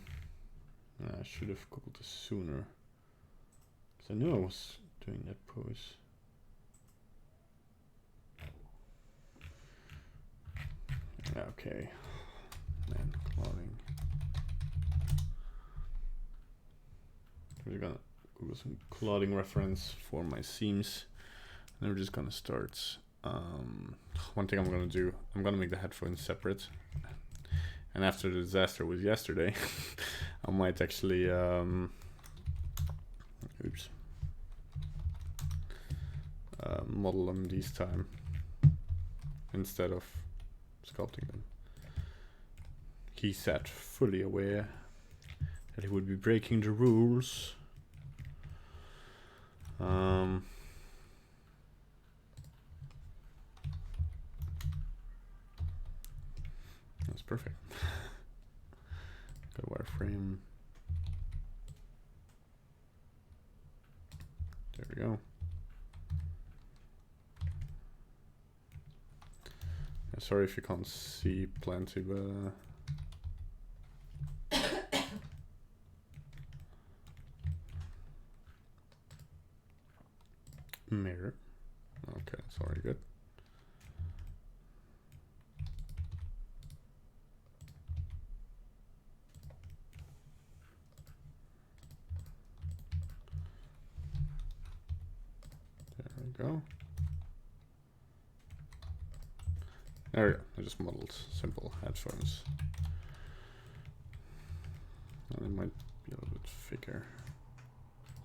should have googled this sooner. Because I knew I was doing that pose. Okay. Man, clothing. We're gonna Google some clothing reference for my seams. And we're just gonna start. One thing I'm gonna do, I'm gonna make the headphones separate. And after the disaster was yesterday, I might actually, model them this time instead of sculpting them. He said, fully aware that he would be breaking the rules. That's perfect. Got a wireframe. There we go. Yeah, sorry if you can't see plenty, but mirror. Okay, that's already good. There we go. There we go. I just modeled simple headphones. And it might be a little bit thicker.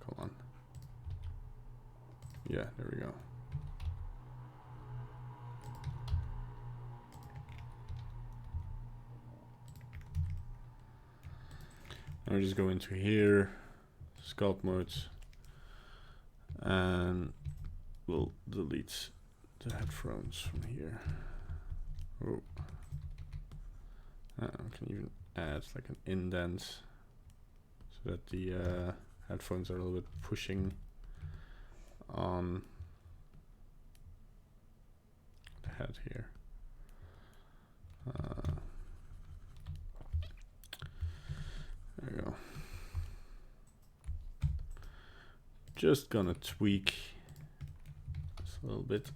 Come on. Yeah, there we go. And we just go into here, sculpt modes, and we'll delete the headphones from here. Oh, I can even add like an indent so that the headphones are a little bit pushing on the head here. There we go. Just gonna tweak this a little bit,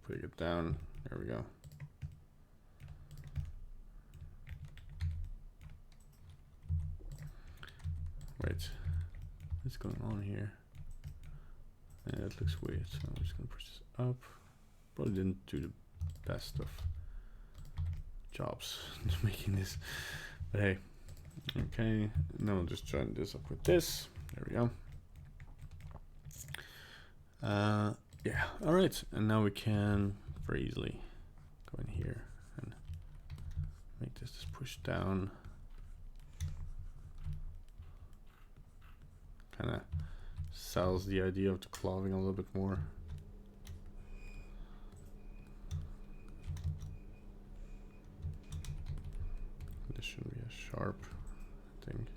putting it down. There we go. Wait, what's going on here? Yeah, that looks weird, so I'm just gonna push this up. Probably didn't do the best of jobs making this, but hey. Okay, now I'll just join this up with this. There we go. Yeah, all right, and now we can very easily go in here and make this just push down. Kind of sells the idea of the clothing a little bit more. This shouldn't be as sharp, I think.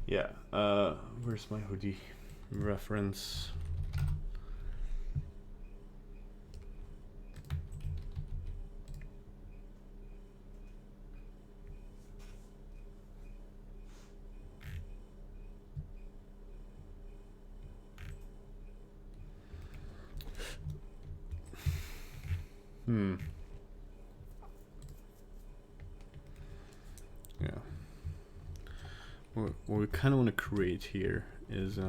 Yeah, where's my hoodie reference? Yeah. What we kind of want to create here is,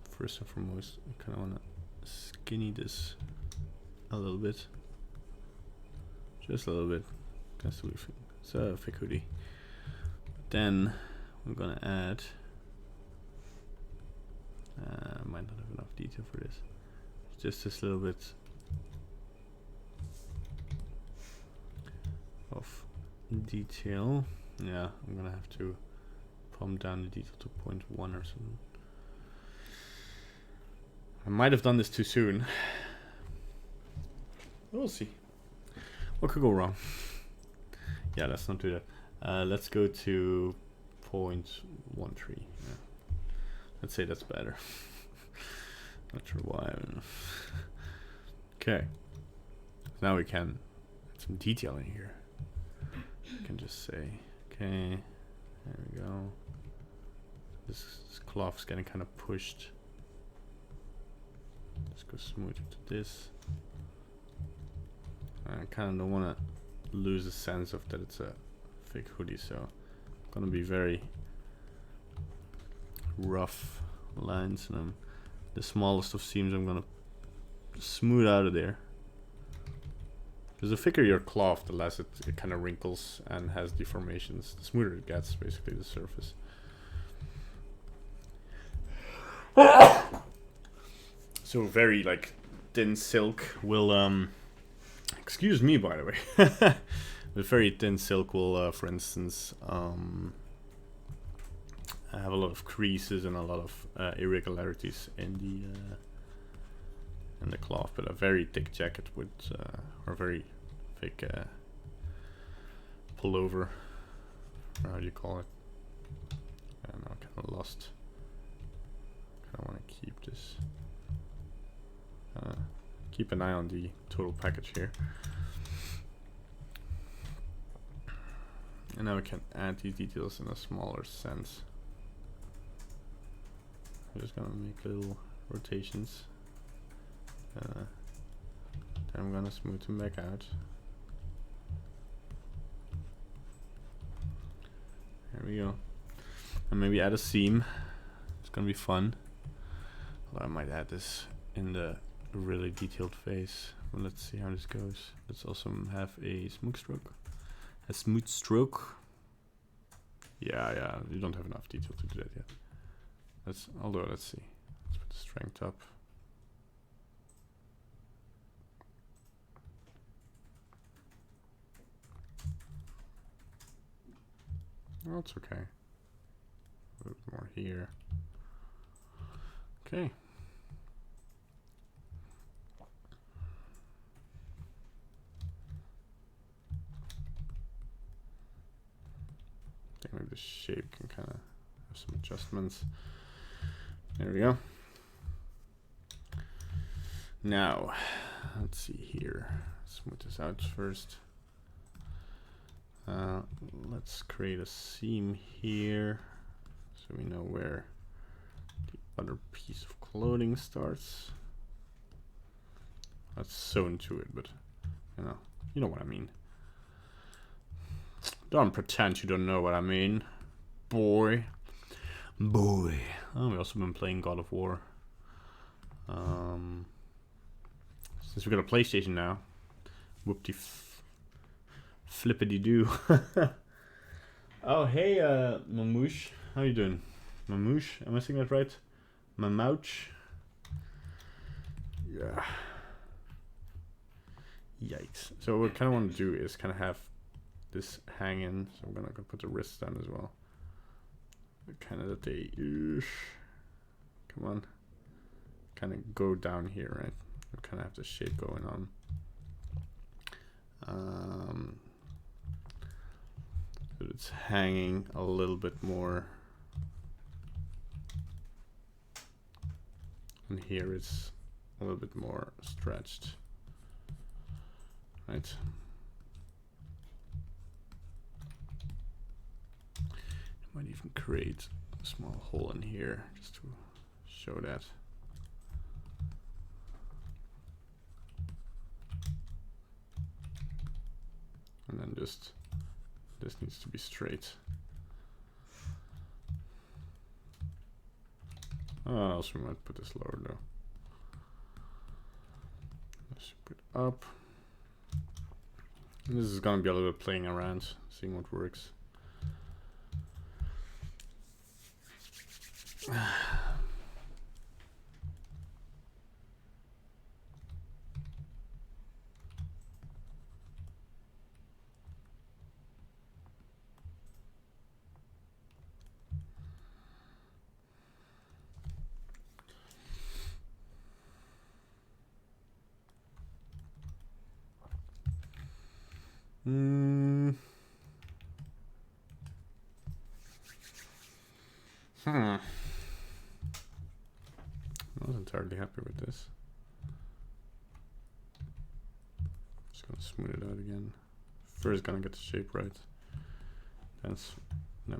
first and foremost, we kind of want to skinny this a little bit. Just a little bit. That's what we think. It's a thick hoodie. Then we're gonna add. Might not have enough detail for this. Just this little bit of detail. Yeah, I'm gonna have to pump down the detail to 0.1 or something. I might have done this too soon. We'll see. What could go wrong? Yeah, let's not do that. Let's go to 0.13. Yeah. Let's say that's better. Not sure why. I don't know. Okay. Now we can add some detail in here. We can just say, okay, there we go. This cloth's getting kind of pushed. Let's go smooth into this. I kind of don't want to lose a sense of that it's a thick hoodie, so I'm gonna be very rough lines, and the smallest of seams I'm gonna smooth out of there. Because the thicker your cloth, the less it kind of wrinkles and has deformations. The smoother it gets, basically, the surface. So very like thin silk will excuse me, by the way. The very thin silk will, for instance, have a lot of creases and a lot of irregularities in the cloth. But a very thick jacket would, or very thick pullover, or how do you call it? I don't know, I kind of lost. I want to keep this. Keep an eye on the total package here. And now we can add these details in a smaller sense. I'm just gonna make little rotations. Then I'm gonna smooth them back out. There we go. And maybe add a seam. It's gonna be fun. Although I might add this in the really detailed face. Well, let's see how this goes. Let's also have a smooth stroke. A smooth stroke. Yeah, you don't have enough detail to do that yet. Let's see. Let's put the strength up. Oh, it's okay. A little bit more here. Okay. I think maybe the shape can kind of have some adjustments. There we go. Now, let's see here. Smooth this out first. Let's create a seam here so we know where the other piece of clothing starts. That's sewn to it, but you know what I mean. Don't pretend you don't know what I mean, boy. Oh, we've also been playing God of War. Since we got a PlayStation now, whoop-de flippity doo. Oh, hey, Mamouche. How you doing? Mamouche? Am I saying that right? Mamouche? Yeah. Yikes. So what I kind of want to do is kind of have this hang in. So I'm gonna put the wrists down as well. Kind of that they, come on. Kind of go down here, right? We kind of have the shape going on. So it's hanging a little bit more. And here it's a little bit more stretched. Right? Might even create a small hole in here just to show that. And then just, this needs to be straight. Also we might put this lower though. Let's put up. And this is gonna be a little bit playing around, seeing what works. I wasn't entirely happy with this. Just gonna smooth it out again. First gonna get the shape right. Then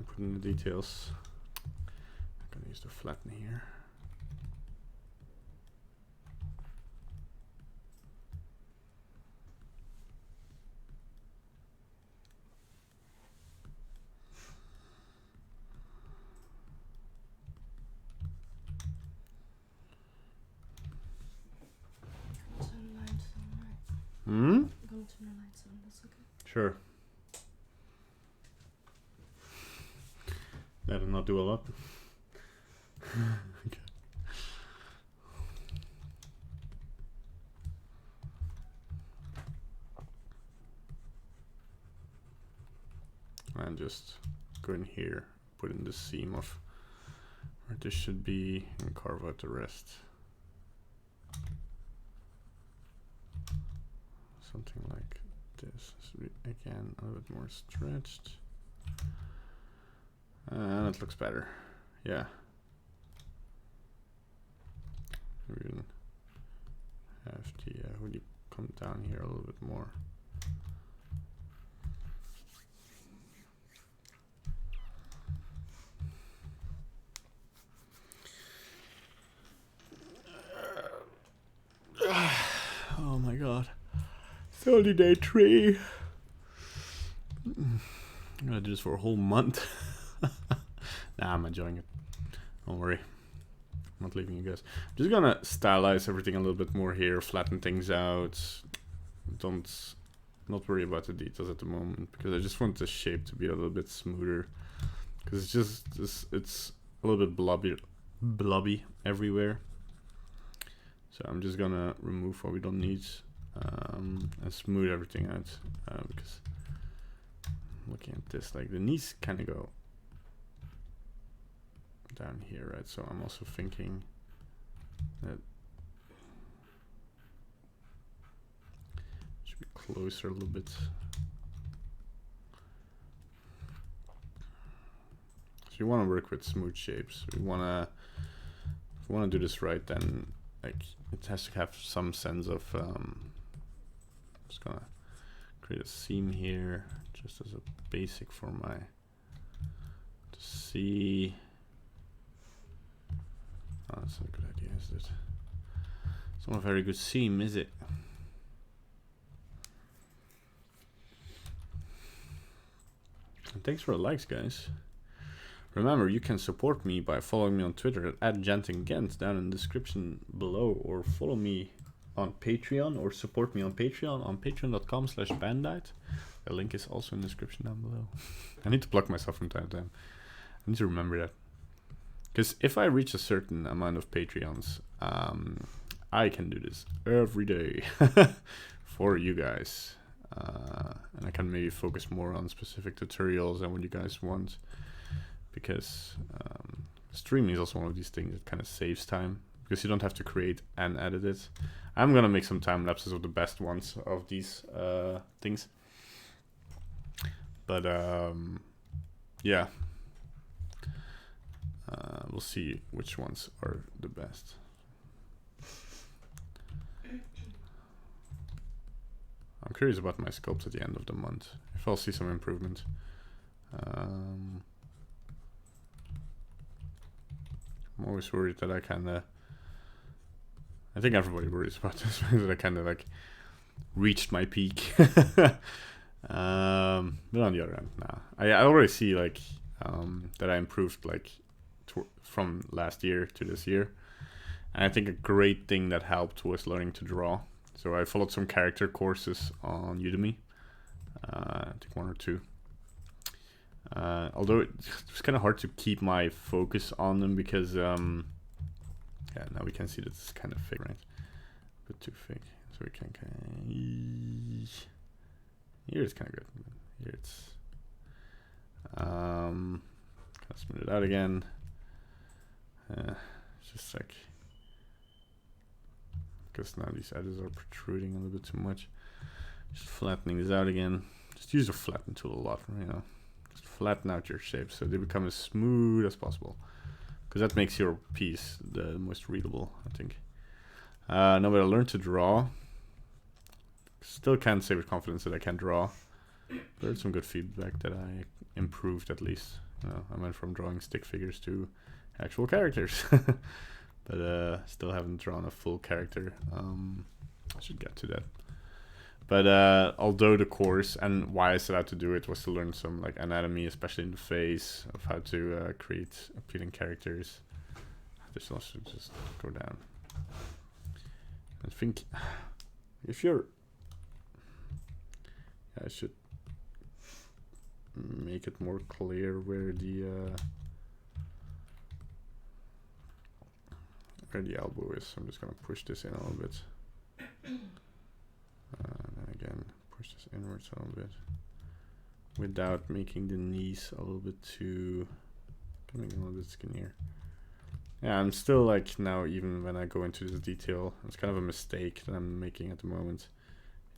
put in the details. I'm gonna use the flatten here. I'm going to turn the lights on, that's okay. Sure. That'll not do a lot. Okay. And just go in here, put in the seam of where this should be, and carve out the rest. Something like this. Again, a little bit more stretched. And it looks better. Yeah. We can have the hoodie come down here a little bit more. Oh my god. It's only day 3. I'm gonna do this for a whole month. Nah, I'm enjoying it. Don't worry. I'm not leaving you guys. I'm just gonna stylize everything a little bit more here, flatten things out. Not worry about the details at the moment, because I just want the shape to be a little bit smoother. Because it's just it's a little bit blobby everywhere. So I'm just gonna remove what we don't need. And smooth everything out, because looking at this, like the knees kind of go down here, right? So I'm also thinking that it should be closer a little bit. So you want to work with smooth shapes. If we want to do this right, then like it has to have some sense of just gonna create a seam here just as a basic for my to see. Oh, that's not a good idea, is it? It's not a very good seam, is it? And thanks for the likes, guys. Remember, you can support me by following me on Twitter at @gentingent down in the description below, or follow me on Patreon, or support me on Patreon on patreon.com/bandite. The link is also in the description down below. I need to plug myself from time to time. I need to remember that. Because if I reach a certain amount of Patreons, I can do this every day for you guys. And I can maybe focus more on specific tutorials and what you guys want. Because streaming is also one of these things that kind of saves time, because you don't have to create and edit it. I'm gonna make some time lapses of the best ones of these things, but yeah, we'll see which ones are the best. I'm curious about my sculpts at the end of the month, if I'll see some improvement. I'm always worried that I think everybody worries about this, that I kind of like reached my peak But on the other hand, nah. I already see like that I improved like from last year to this year. And I think a great thing that helped was learning to draw. So I followed some character courses on Udemy. I think 1 or 2. Although it was kind of hard to keep my focus on them because yeah, now we can see that it's kind of fake, right? A bit too fake. So we can kind of... Here it's kind of good. Here it's kind of smooth it out again. It's just like, because now these edges are protruding a little bit too much. Just flattening this out again. Just use the flatten tool a lot, you know. Just flatten out your shapes so they become as smooth as possible, because that makes your piece the most readable, I think. Now that I learned to draw, still can't say with confidence that I can draw. There's some good feedback that I improved at least. You know, I went from drawing stick figures to actual characters, but still haven't drawn a full character. I should get to that. But although the course and why I set out to do it was to learn some like anatomy, especially in the face, of how to create appealing characters. This one should just go down. I think if you're, I should make it more clear where the elbow is. I'm just gonna push this in a little bit. And again, push this inwards a little bit without making the knees a little bit too, getting a little bit skinnier. Yeah, I'm still like now, even when I go into this detail, it's kind of a mistake that I'm making at the moment,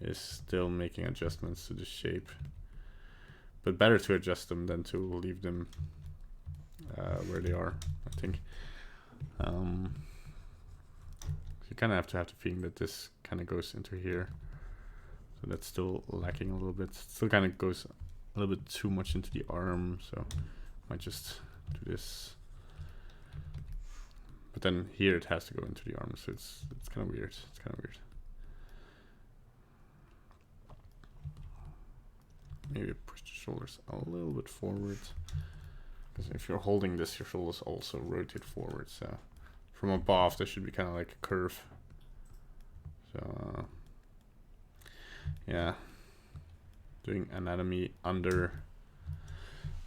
is still making adjustments to the shape. But better to adjust them than to leave them where they are, I think. You kind of have to have the feeling that this kind of goes into here. So that's still lacking a little bit. Still kind of goes a little bit too much into the arm, so I might just do this. But then here it has to go into the arm, so it's kind of weird. It's kind of weird. Maybe push the shoulders a little bit forward, because if you're holding this, your shoulders also rotate forward. So from above, there should be kind of like a curve. So yeah, doing anatomy under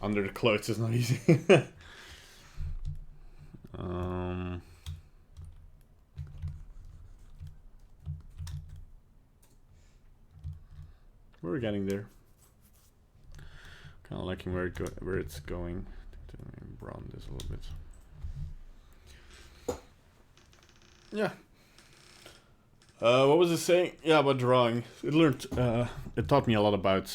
the clothes is not easy. We're getting there. Kind of liking where it's going. Broaden this a little bit. Yeah. What was it saying? Yeah, about drawing. It taught me a lot about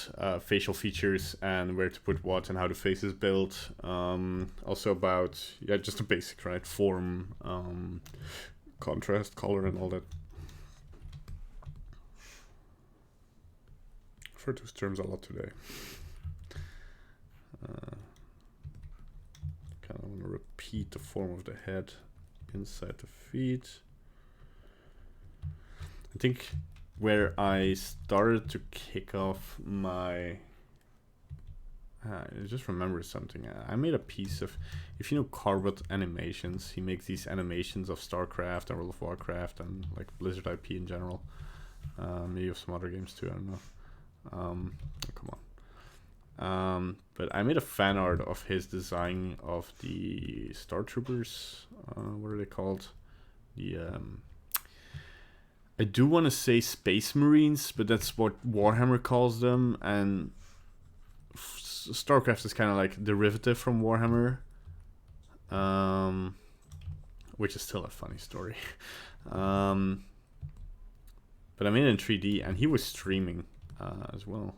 facial features and where to put what and how the face is built. Also about, yeah, just the basics, right? Form, contrast, color, and all that. I've heard those terms a lot today. Kind of want to repeat the form of the head inside the feet. I think where I started to kick off my... I just remembered something. I made a piece of... If you know Carbot Animations, he makes these animations of StarCraft and World of Warcraft and like Blizzard IP in general. Maybe of some other games too, I don't know. Oh, come on. But I made a fan art of his design of the Star Troopers. What are they called? I do want to say Space Marines, but that's what Warhammer calls them, and StarCraft is kind of like derivative from Warhammer, which is still a funny story. But I made it in 3D, and he was streaming as well,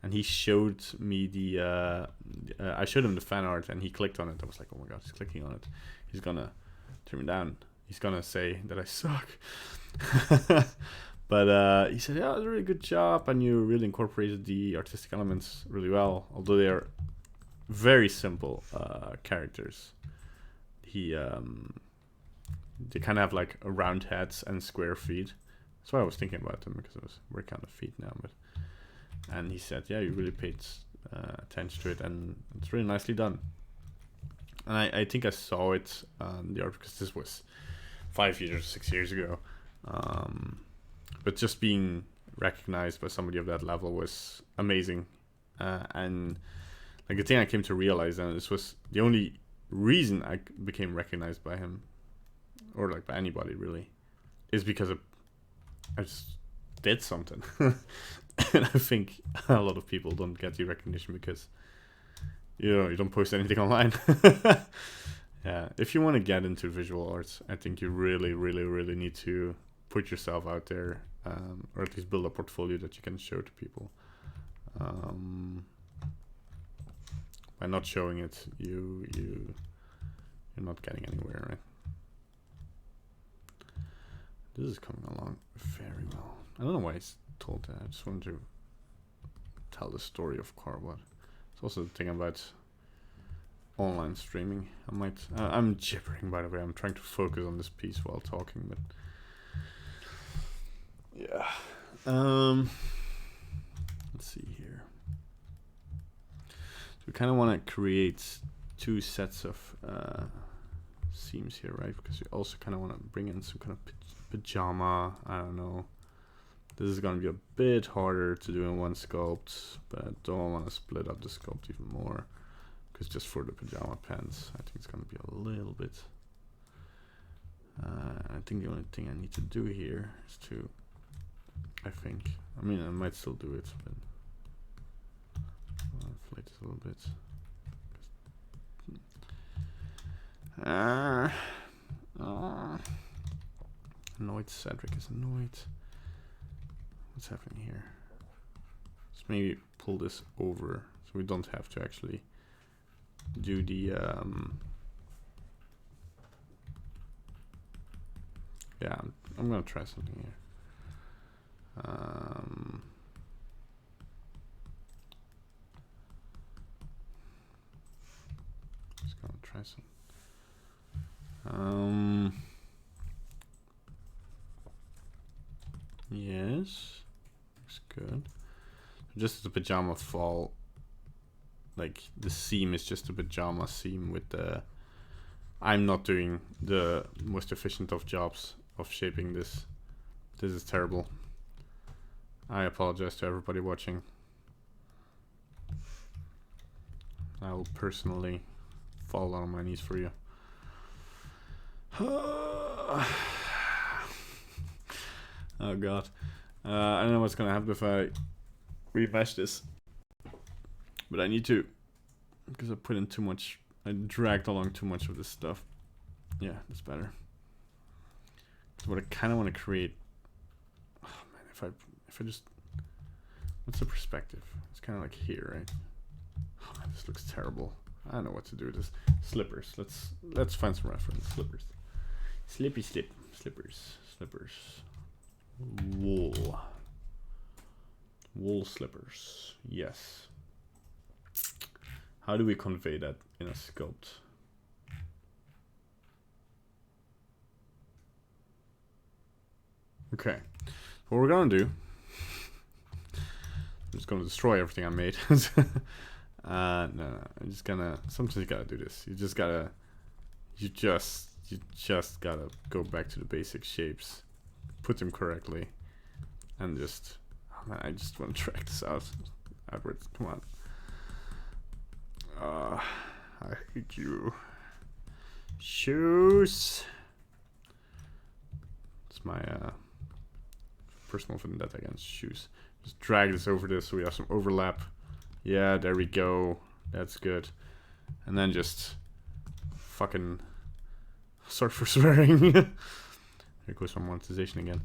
and he showed me I showed him the fan art, and he clicked on it. I was like, oh my god, he's clicking on it. He's gonna turn me down. He's gonna say that I suck. But he said, yeah, it was a really good job, and you really incorporated the artistic elements really well, although they are very simple characters. They kind of have like round heads and square feet. That's why I was thinking about them, because I was working on the feet now. But and he said, yeah, you really paid attention to it, and it's really nicely done. And I think I saw it the art, because this was 5 years, 6 years ago. But just being recognized by somebody of that level was amazing. And like the thing I came to realize, and this was the only reason I became recognized by him, or like by anybody really, is because I just did something. And I think a lot of people don't get the recognition because you don't post anything online. Yeah, if you want to get into visual arts, I think you really, really, really need to put yourself out there, or at least build a portfolio that you can show to people. By not showing it, you're not getting anywhere, right? This is coming along very well. I don't know why it's told that. I just wanted to tell the story of Carbot. It's also the thing about online streaming. I'm gibbering, by the way. I'm trying to focus on this piece while talking, but yeah. Let's see here. So we kind of want to create 2 sets of seams here, right? Because we also kind of want to bring in some kind of pajama. I don't know. This is going to be a bit harder to do in one sculpt, but I don't want to split up the sculpt even more, because just for the pajama pants, I think it's going to be a little bit. I think the only thing I need to do here is to, I might still do it, but I'll inflate it a little bit. Annoyed Cedric is annoyed. What's happening here? Let's maybe pull this over so we don't have to actually do the yeah, I'm gonna try something here. Just gonna try some. Yes, looks good. Just as the pajama fall, like the seam is just a pajama seam with the. I'm not doing the most efficient of jobs of shaping this. This is terrible. I apologize to everybody watching. I will personally fall down on my knees for you. Oh god. I don't know what's gonna happen if I remesh this. But I need to, because I put in too much. I dragged along too much of this stuff. Yeah, that's better. What I kind of want to create. Oh man, if I just, what's the perspective? It's kind of like here, right? Oh man, this looks terrible. I don't know what to do with this. Slippers. Let's find some reference. Slippers. Slippy slip. Slippers. Wool. Wool slippers. Yes. How do we convey that in a sculpt? Okay. What we're gonna do, I'm just gonna destroy everything I made. No, I'm just gonna, sometimes you gotta do this. You just gotta go back to the basic shapes, put them correctly, and just, oh man, I just want to track this out. Edward, come on. I hate you. Shoes. It's my personal vendetta against shoes. Just drag this over this so we have some overlap. Yeah, there we go. That's good. And then just fucking, sorry for swearing. Here goes my monetization again.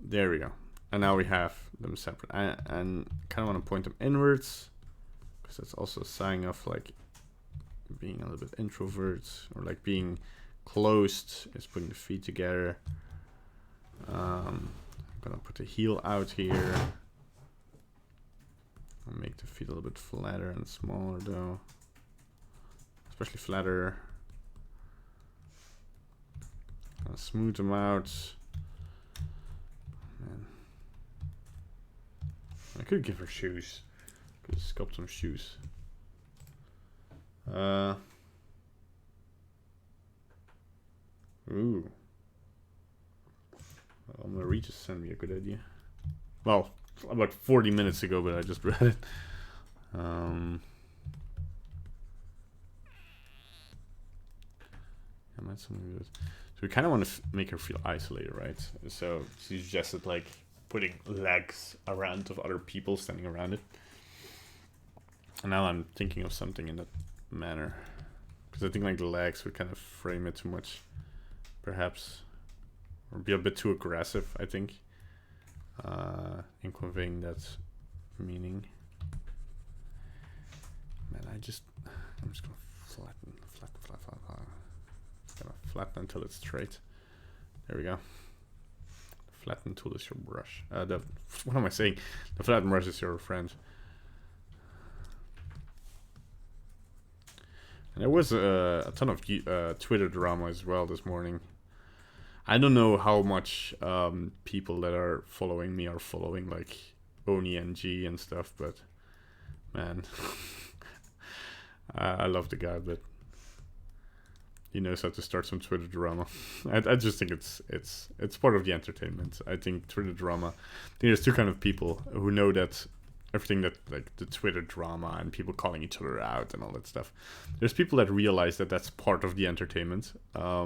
There we go. And now we have them separate. And kind of want to point them inwards, because that's also a sign of like being a little bit introvert, or like being closed is putting the feet together. I'm gonna put the heel out here. I'll make the feet a little bit flatter and smaller though. Especially flatter. I'll smooth them out. Man. could give her shoes. Could sculpt some shoes. Ooh. Well, Marie just sent me a good idea. Well, about 40 minutes ago, but I just read it. I might something with it. So we kind of want to make her feel isolated, right? So she suggested like putting legs around of other people standing around it. And now I'm thinking of something in that manner, because I think like the legs would kind of frame it too much, perhaps, or be a bit too aggressive, I think, in conveying that meaning. Man, I'm just gonna flatten. Gonna flatten until it's straight. There we go. The flatten tool is your brush. What am I saying? The flatten brush is your friend. And there was a ton of Twitter drama as well this morning. I don't know how much people that are following me are following like OniNG and stuff, but man, I love the guy, but he knows how to start some Twitter drama. I just think it's part of the entertainment. I think Twitter drama. I think there's two kind of people who know that everything that like the Twitter drama and people calling each other out and all that stuff. There's people that realize that that's part of the entertainment. I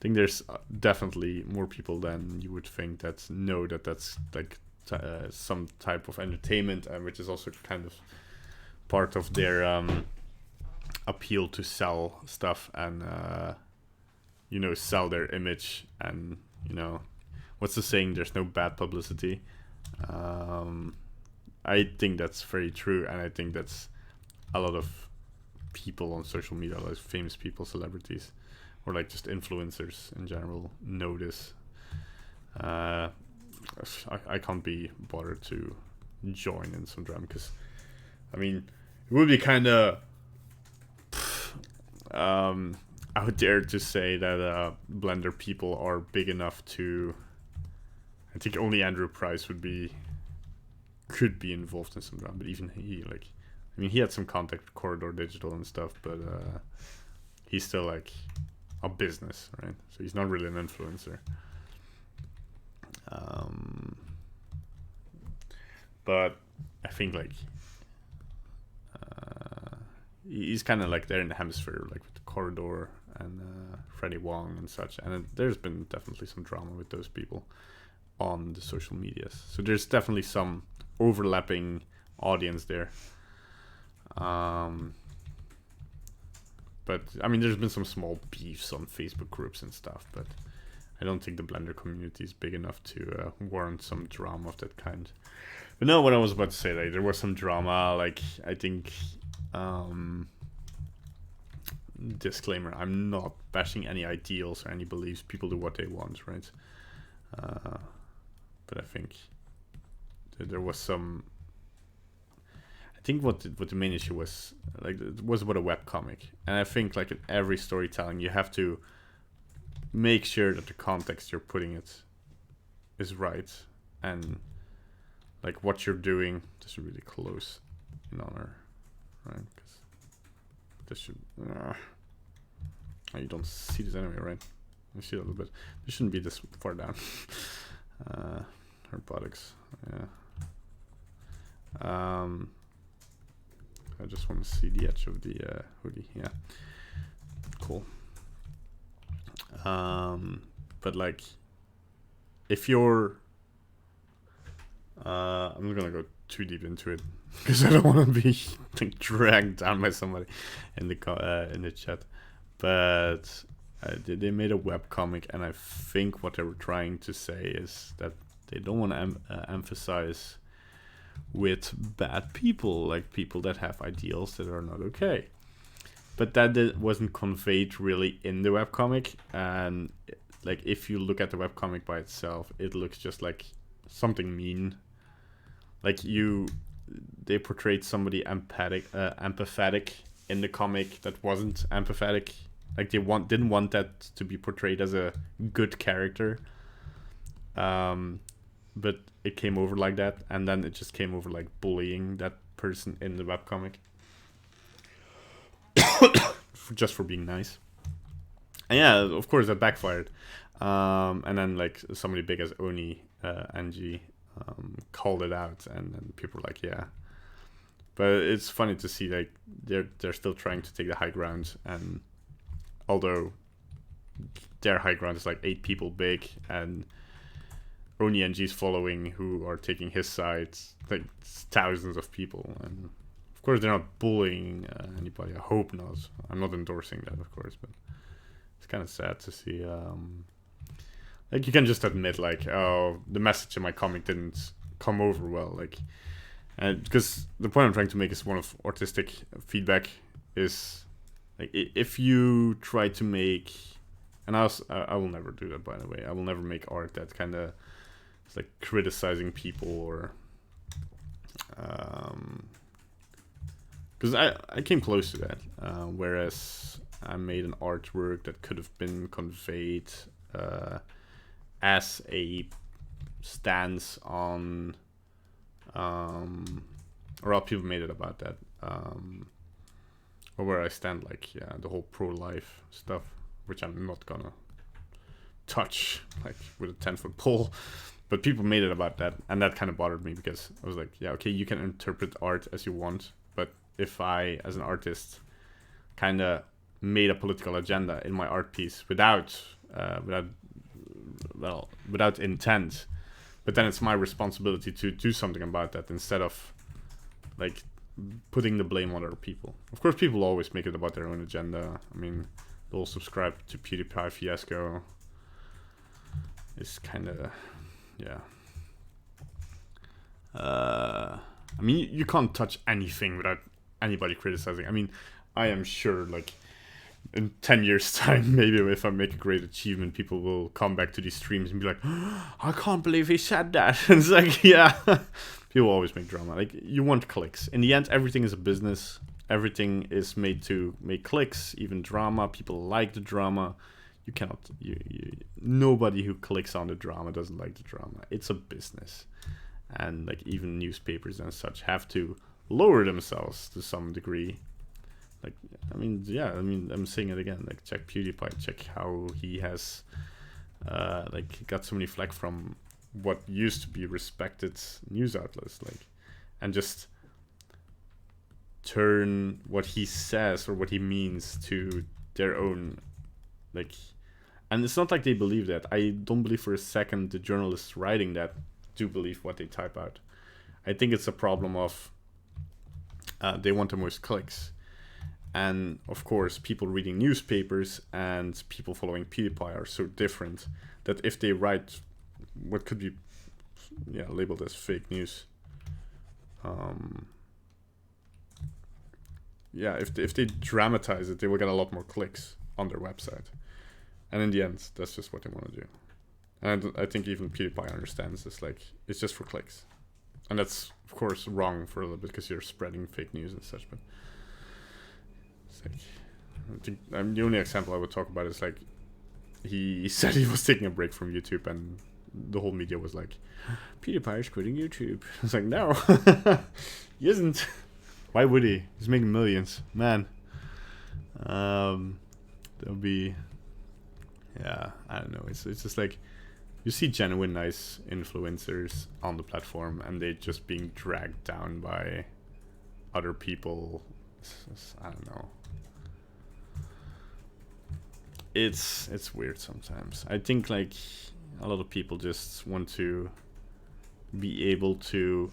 think there's definitely more people than you would think that know that that's like some type of entertainment, which is also kind of part of their appeal to sell stuff and sell their image, and what's the saying, there's no bad publicity. I think that's very true, and I think that's a lot of people on social media, like famous people, celebrities, or like just influencers in general, know this. I can't be bothered to join in some drama, because I mean it would be kind of out there to say that Blender people are big enough to. I think only Andrew Price could be involved in some drama, but even he, like, I mean, he had some contact with Corridor Digital and stuff, but he's still like a business, right? So he's not really an influencer. But I think like he's kind of like there in the hemisphere, like with Corridor and Freddie Wong and such, and there's been definitely some drama with those people on the social medias. So there's definitely some overlapping audience there. But I mean, there's been some small beefs on Facebook groups and stuff, but I don't think the Blender community is big enough to warrant some drama of that kind. But no, what I was about to say, like, there was some drama, like, I think, disclaimer, I'm not bashing any ideals or any beliefs. People do what they want, right? But I think there was some. I think what the main issue was, like, it was about a webcomic, and I think like in every storytelling you have to make sure that the context you're putting it is right, and like what you're doing. This is really close in honor, right? Because this should. You don't see this anyway, right? You see it a little bit. This shouldn't be this far down. Her buttocks, yeah. I just want to see the edge of the hoodie. Yeah, cool. But like, if you're, I'm not gonna go too deep into it because I don't want to be like dragged down by somebody in the chat. But they made a webcomic, and I think what they were trying to say is that they don't want to emphasize with bad people, like people that have ideals that are not okay. But that wasn't conveyed really in the webcomic, and like if you look at the webcomic by itself, it looks just like something mean. Like they portrayed somebody empathetic in the comic that wasn't empathetic. Like they didn't want that to be portrayed as a good character. but it came over like that, and then it just came over like bullying that person in the webcomic. Just for being nice. And yeah, of course that backfired. And then like somebody big as Oni Angie called it out, and then people were like, yeah. But it's funny to see like they're still trying to take the high ground, and although their high ground is like 8 people big, and Oni Angie's following who are taking his side, like thousands of people, and of course they're not bullying anybody. I hope not. I'm not endorsing that, of course, but it's kind of sad to see. Like you can just admit like, oh, the message in my comic didn't come over well, like, because the point I'm trying to make is one of artistic feedback is like if you try to make, and I will never do that, by the way. I will never make art that kind of is like criticizing people or because I came close to that, whereas I made an artwork that could have been conveyed as a stance on, or else people made it about that, or where I stand, like, yeah, the whole pro-life stuff, which I'm not gonna touch, like, with a 10-foot pole, but people made it about that, and that kind of bothered me, because I was like, yeah, okay, you can interpret art as you want, but if I, as an artist, kind of made a political agenda in my art piece without intent, but then it's my responsibility to do something about that instead of like putting the blame on other people. Of course, people always make it about their own agenda. I mean, they'll subscribe to PewDiePie fiasco. It's kind of, yeah. I mean, you can't touch anything without anybody criticizing. I mean, I am sure, like, in 10 years' time, maybe if I make a great achievement, people will come back to these streams and be like, oh, I can't believe he said that. And it's like, yeah, people always make drama. Like, you want clicks. In the end, everything is a business. Everything is made to make clicks, even drama. People like the drama. You cannot, nobody who clicks on the drama doesn't like the drama. It's a business. And, like, even newspapers and such have to lower themselves to some degree. Like, I mean, yeah, I mean, I'm saying it again, like, check PewDiePie, check how he has, like, got so many flack from what used to be respected news outlets, like, and just turn what he says or what he means to their own, like, and it's not like they believe that. I don't believe for a second the journalists writing that do believe what they type out. I think it's a problem of they want the most clicks. And of course, people reading newspapers and people following PewDiePie are so different that if they write what could be, yeah, labeled as fake news, yeah, if they dramatize it, they will get a lot more clicks on their website. And in the end, that's just what they want to do. And I think even PewDiePie understands this, like, it's just for clicks. And that's, of course, wrong for a little bit because you're spreading fake news and such, but like, I think the only example I would talk about is like he said he was taking a break from YouTube, and the whole media was like, PewDiePie is quitting YouTube. I was like, no, he isn't. Why would he? He's making millions, man. There'll be, yeah, I don't know. It's just like you see genuine nice influencers on the platform, and they're just being dragged down by other people. I don't know. It's weird sometimes. I think like a lot of people just want to be able to.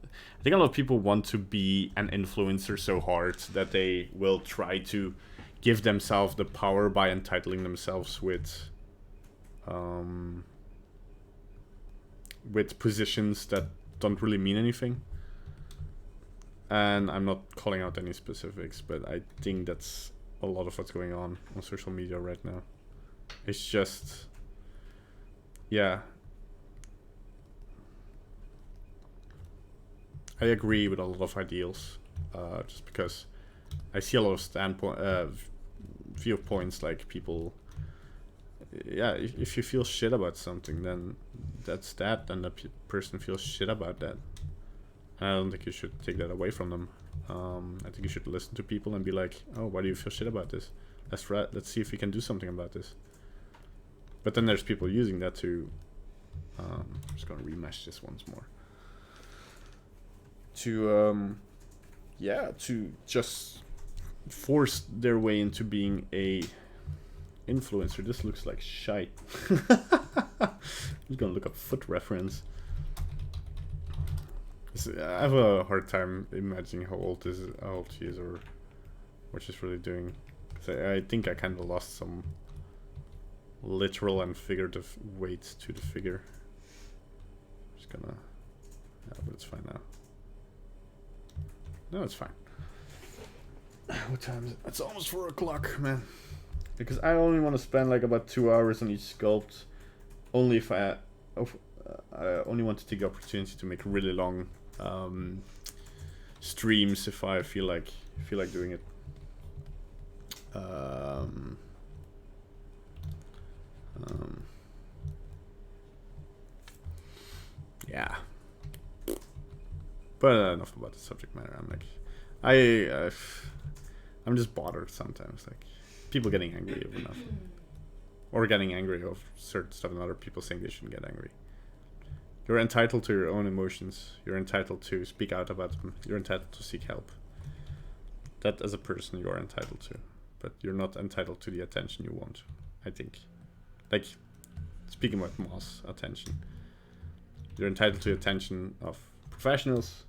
I think a lot of people want to be an influencer so hard that they will try to give themselves the power by entitling themselves with positions that don't really mean anything. And I'm not calling out any specifics, but I think that's a lot of what's going on social media right now. It's just, yeah. I agree with a lot of ideals, just because I see a lot of viewpoints, like people yeah, if you feel shit about something, then that's that, and the person feels shit about that. And I don't think you should take that away from them. I think you should listen to people and be like, oh, why do you feel shit about this? Let's see if we can do something about this. But then there's people using that to, I'm just gonna remesh this once more. To to just force their way into being a influencer. This looks like shite. I'm gonna look up foot reference. I have a hard time imagining how old she is, or what she's really doing. 'Cause I think I kind of lost some literal and figurative weight to the figure. I'm just gonna, yeah, but it's fine now. No, it's fine. What time is it? It's almost 4 o'clock, man. Because I only want to spend like about 2 hours on each sculpt. Only if I only want to take the opportunity to make really long streams if I feel like doing it. Yeah. But enough about the subject matter. I'm like, I'm just bothered sometimes, like people getting angry over nothing, or getting angry over certain stuff, and other people saying they shouldn't get angry. You're entitled to your own emotions. You're entitled to speak out about them. You're entitled to seek help. That, as a person, you are entitled to, but you're not entitled to the attention you want. I think, like speaking about Moss attention, you're entitled to the attention of professionals,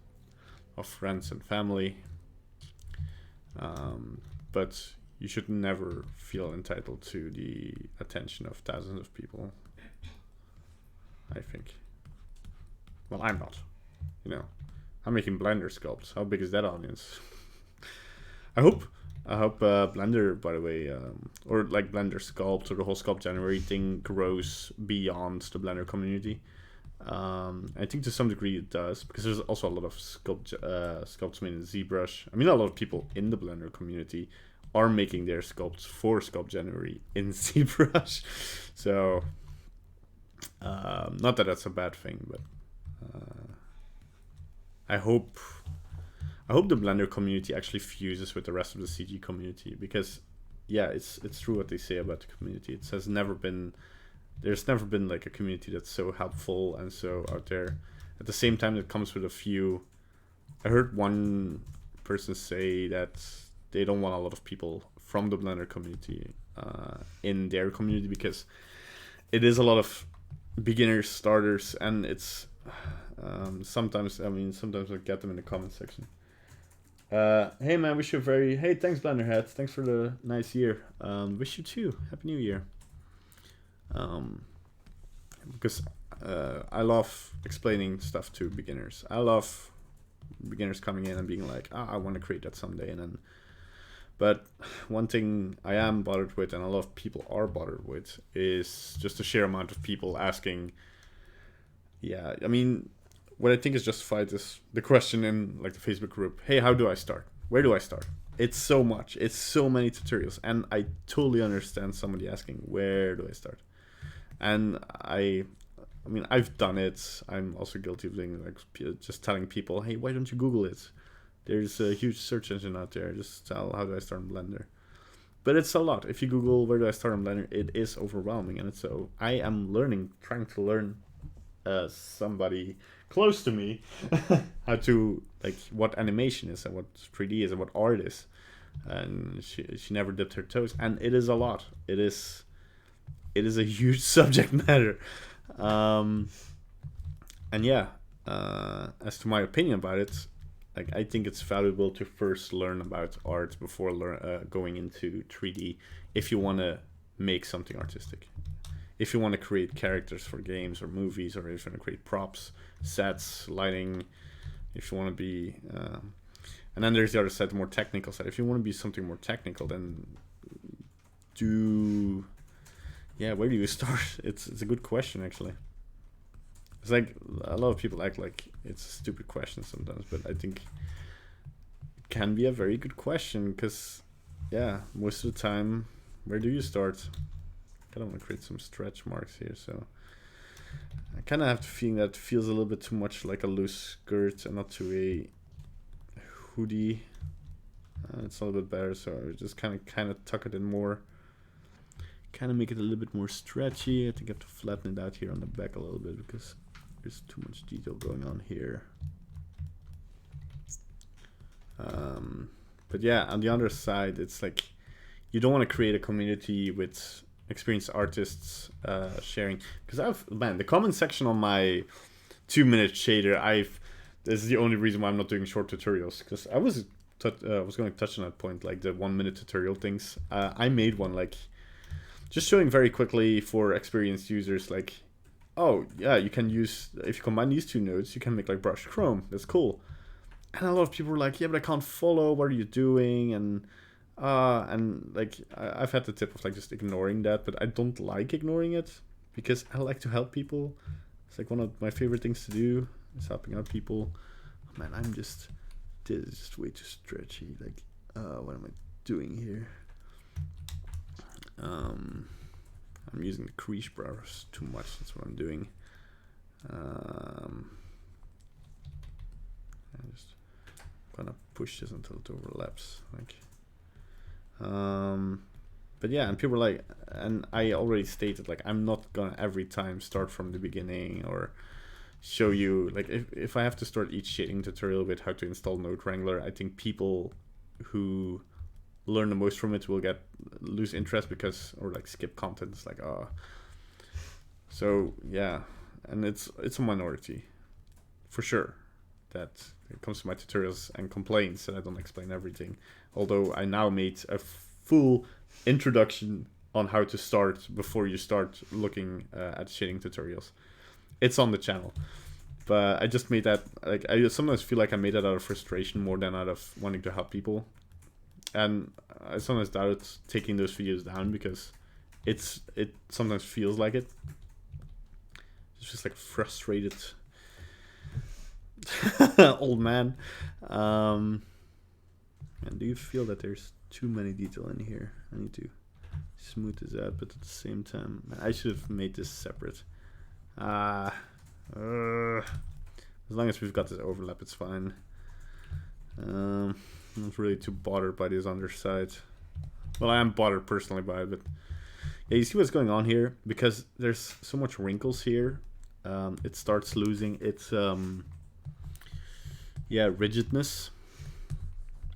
of friends and family, but you should never feel entitled to the attention of thousands of people, I think. Well, I'm not, you know. I'm making Blender sculpts. How big is that audience? I hope Blender, by the way, or like Blender Sculpt or the whole SculptJanuary thing grows beyond the Blender community. I think to some degree it does, because there's also a lot of sculpts made in ZBrush. I mean, a lot of people in the Blender community are making their sculpts for SculptJanuary in ZBrush. So, not that that's a bad thing, but I hope the Blender community actually fuses with the rest of the CG community, because yeah, it's true what they say about the community. There's never been like a community that's so helpful and so out there. At the same time, it comes with a few. I heard one person say that they don't want a lot of people from the Blender community in their community, because it is a lot of beginners, starters, and it's sometimes I get them in the comment section. Hey man, wish you a very, hey, thanks Blenderhead, thanks for the nice year. Wish you too, happy new year. Because I love explaining stuff to beginners. I love beginners coming in and being like, I want to create that someday. And then, but one thing I am bothered with, and a lot of people are bothered with, is just the sheer amount of people asking. Yeah, I mean, what I think is justified is the question in like the Facebook group, hey, how do I start? Where do I start? It's so much. It's so many tutorials. And I totally understand somebody asking, where do I start? And I mean, I've done it. I'm also guilty of doing, like, just telling people, hey, why don't you Google it? There's a huge search engine out there. Just tell, how do I start in Blender? But it's a lot. If you Google, where do I start in Blender, it is overwhelming. And so I am trying to learn somebody close to me how to, like, what animation is and what 3D is and what art is. And she never dipped her toes. And it is a lot. It is a huge subject matter. And yeah, as to my opinion about it, like, I think it's valuable to first learn about art before going into 3D if you want to make something artistic. If you want to create characters for games or movies, or if you want to create props, sets, lighting, if you want to be... and then there's the other side, the more technical side. If you want to be something more technical, then yeah, where do you start? It's a good question, actually. It's like, a lot of people act like it's a stupid question sometimes, but I think it can be a very good question, because, yeah, most of the time, where do you start? kind of want to create some stretch marks here. So I kind of have the feeling that it feels a little bit too much like a loose skirt and not to a hoodie. It's a little bit better, so I just kind of tuck it in more. Kind of make it a little bit more stretchy. I think I have to flatten it out here on the back a little bit because there's too much detail going on here. But yeah, on the other side, it's like you don't want to create a community with experienced artists sharing. Because the comment section on my 2-minute shader, this is the only reason why I'm not doing short tutorials. Because I was going to touch on that point, like the 1-minute tutorial things. I made one like just showing very quickly for experienced users, like, oh yeah, you can use, if you combine these two nodes, you can make like brush chrome. That's cool. And a lot of people were like, yeah, but I can't follow. What are you doing? And like I've had the tip of like just ignoring that, but I don't like ignoring it because I like to help people. It's like one of my favorite things to do is helping out people. Oh, man, this is just way too stretchy. Like, what am I doing here? I'm using the crease brush too much. That's what I'm doing. I just gonna push this until it overlaps, like. But yeah, and people were like, and I already stated, like, I'm not gonna every time start from the beginning or show you, like, if I have to start each shading tutorial with how to install Node Wrangler, I think people who learn the most from it will lose interest because, or like skip content. It's like, so yeah, and it's a minority for sure that it comes to my tutorials and complains that I don't explain everything. Although I now made a full introduction on how to start before you start looking at shading tutorials. It's on the channel, but I just made that, like, I sometimes feel like I made that out of frustration more than out of wanting to help people. And I sometimes doubt taking those videos down because it sometimes feels like it. It's just like frustrated old man. And do you feel that there's too many detail in here? I need to smooth this out, but at the same time, I should have made this separate. As long as we've got this overlap, it's fine. I'm not really too bothered by this underside. Well, I am bothered personally by it, but yeah, you see what's going on here? Because there's so much wrinkles here, it starts losing its rigidness,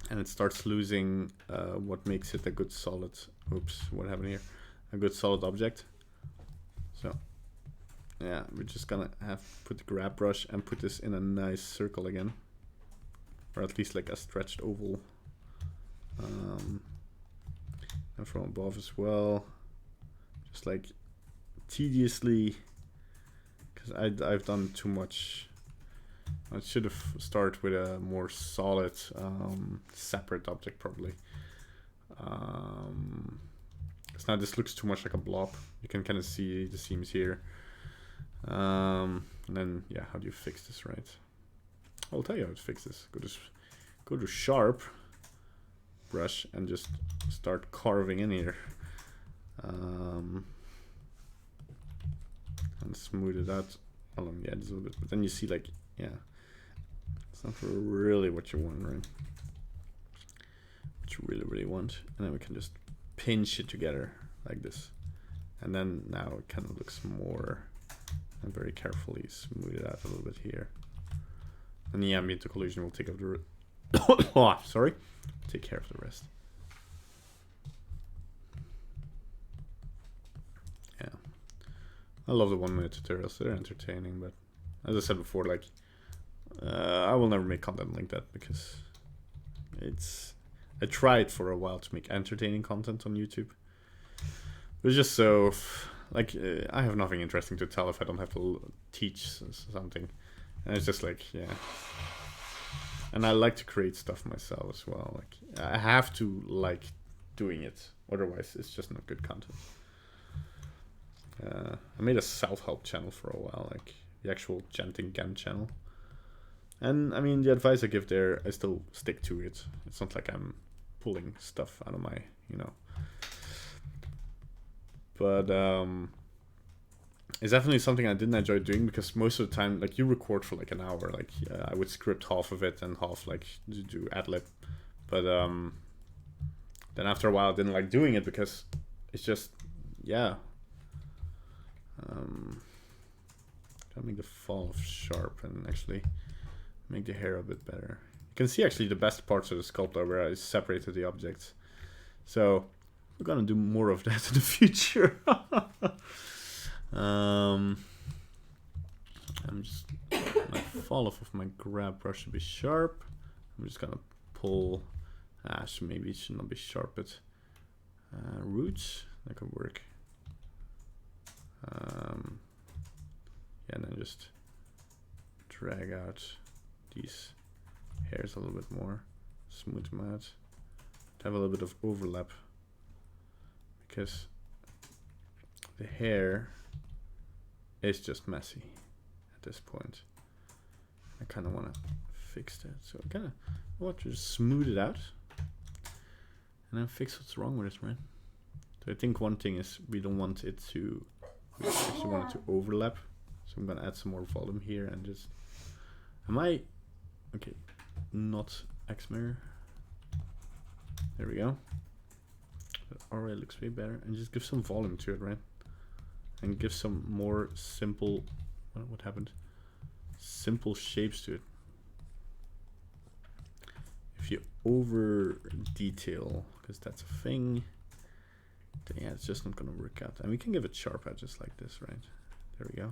and it starts losing what makes it a good solid. Oops, what happened here? A good solid object. So yeah, we're just gonna have to put the grab brush and put this in a nice circle again, or at least like a stretched oval. And from above as well, just like tediously, because I've done too much. I should have started with a more solid separate object probably. Because now this looks too much like a blob. You can kind of see the seams here. And then yeah, how do you fix this, right? I'll tell you how to fix this. Go to sharp brush and just start carving in here, and smooth it out along the edges a little bit. But then you see, like, yeah, it's not really what you want, right? What you really want. And then we can just pinch it together like this, and then now it kind of looks more, and very carefully smooth it out a little bit here. And the ambient occlusion will take up the take care of the rest. Yeah, I love the 1-minute tutorials. They're entertaining, but as I said before, like, I will never make content like that because I tried for a while to make entertaining content on YouTube. It was just so, like, I have nothing interesting to tell if I don't have to teach something. And it's just like, yeah. And I like to create stuff myself as well. Like, I have to like doing it, otherwise it's just not good content. I made a self-help channel for a while, like the actual Chanting Gan channel. And I mean, the advice I give there, I still stick to it. It's not like I'm pulling stuff out of my, but it's definitely something I didn't enjoy doing, because most of the time, like, you record for like an hour. Like, I would script half of it and half like do ad lib, but then after a while I didn't like doing it, because it's just, yeah. Gotta make the fall sharp and actually make the hair a bit better. You can see actually the best parts of the sculpt are where I separated the objects. So we're gonna do more of that in the future. I'm just my fall off of my grab brush should be sharp. I'm just gonna pull. So maybe it should not be sharp, but roots, that could work. Yeah, and then just drag out these hairs a little bit more, smooth them out, have a little bit of overlap, because the hair is just messy at this point. I kind of want to fix that, so I kind of want to just smooth it out and then fix what's wrong with it, right? So I think one thing is we don't want it to, we actually want it to overlap. So I'm gonna add some more volume here and just, okay, not X mirror. There we go. That already looks way better, and just give some volume to it, right? And give some more simple, what happened? Simple shapes to it. If you over detail, because that's a thing, then yeah, it's just not gonna work out. And we can give it sharp out just like this, right? There we go.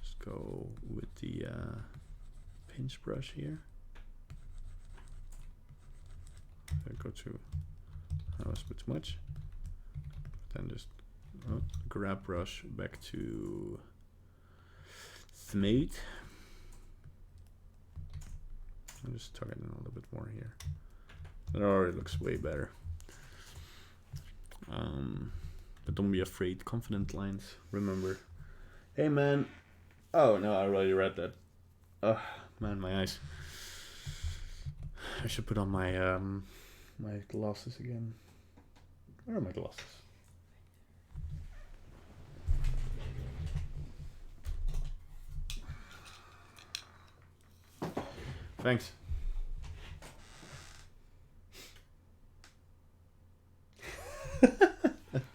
Just go with the pinch brush here. Go to, that was a bit too much. Then just grab brush back to smooth. I'll just tuck it in a little bit more here. That already looks way better. But don't be afraid. Confident lines. Remember. Hey man. Oh no, I already read that. Oh man, my eyes. I should put on my my glasses again. Where are my glasses? Thanks.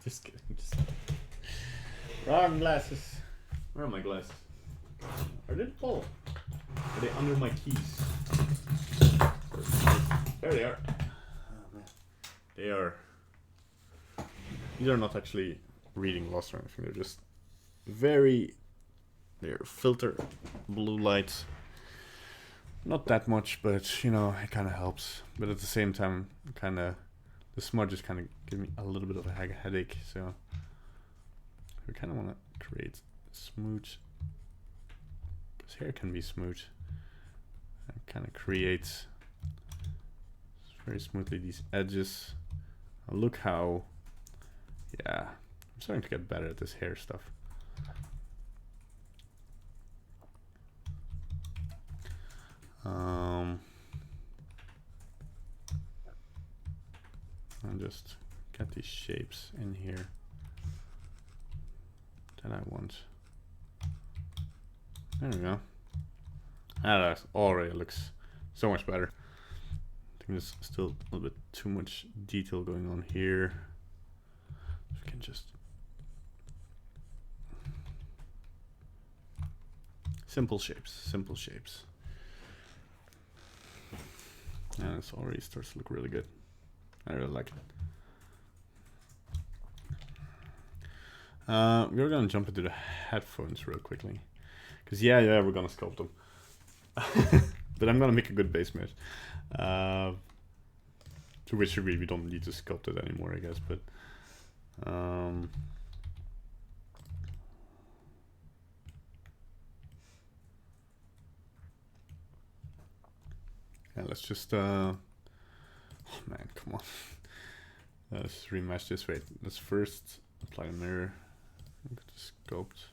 Just kidding. Wrong glasses. Where are my glasses? Are they full? Are they under my keys? There they are. Oh, man. They are. These are not actually reading glasses or anything. They're just they're filter blue lights. Not that much, but you know, it kind of helps. But at the same time, the smudges kind of give me a little bit of a headache. So we kind of want to create smooth, because hair can be smooth. And kind of create very smoothly these edges. Look how, yeah, I'm starting to get better at this hair stuff. And just get these shapes in here that I want. There we go. That already looks so much better. I think there's still a little bit too much detail going on here. We can just simple shapes. And it already starts to look really good. I really like it. We're gonna jump into the headphones real quickly, because yeah, we're gonna sculpt them. But I'm gonna make a good base mate. To which degree we don't need to sculpt it anymore, I guess. But yeah, let's just oh man, come on. Let's remesh this. Wait, let's first apply a mirror. Go to Sculpt.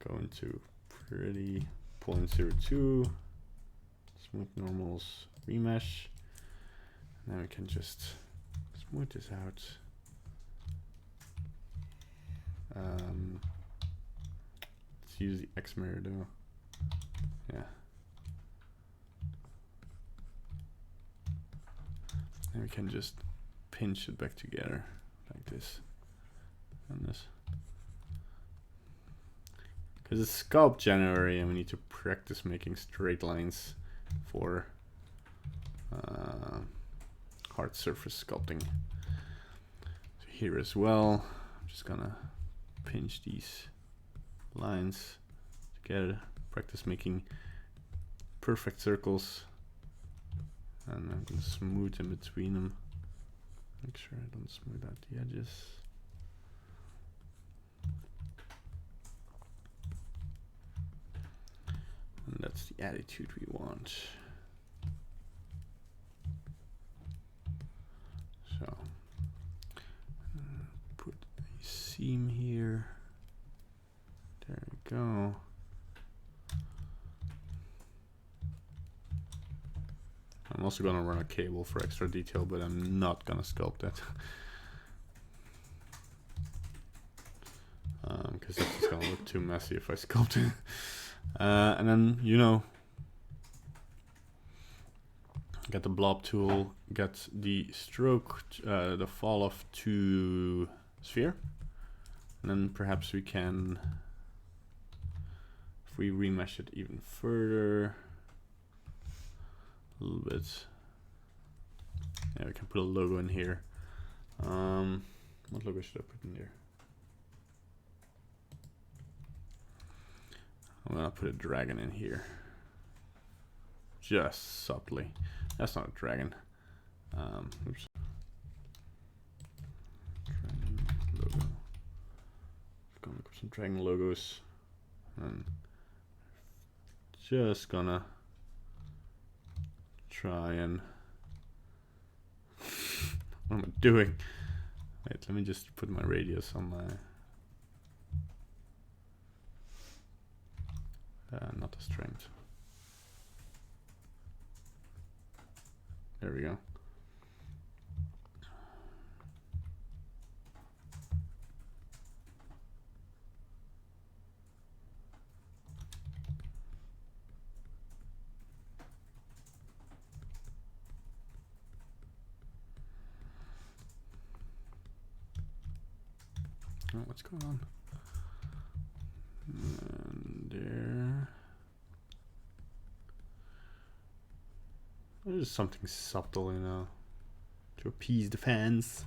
Go into pretty 0.02. Smooth normals, remesh. And then we can just smooth this out. Let's use the X mirror though. Yeah. And we can just pinch it back together like this and this. Because it's Sculpt January and we need to practice making straight lines for hard surface sculpting. So here as well, I'm just gonna pinch these lines together, practice making perfect circles, and I'm gonna smooth in between them. Make sure I don't smooth out the edges. And that's the attitude we want. So put a seam here. There we go. I'm also gonna run a cable for extra detail, but I'm not gonna sculpt that. Because it's just gonna look too messy if I sculpt it. And then, you know, get the blob tool, get the stroke, the fall off to sphere. And then perhaps we can, if we remesh it even further, a little bit. Yeah, we can put a logo in here. What logo should I put in there? I'm gonna put a dragon in here. Just subtly. That's not a dragon. Oops. Dragon logo. Gonna look up some dragon logos. And just gonna try and what am I doing? Wait, let me just put my radius on my not the strength. There we go. Oh, what's going on? And there. There's something subtle, you know, to appease the fans.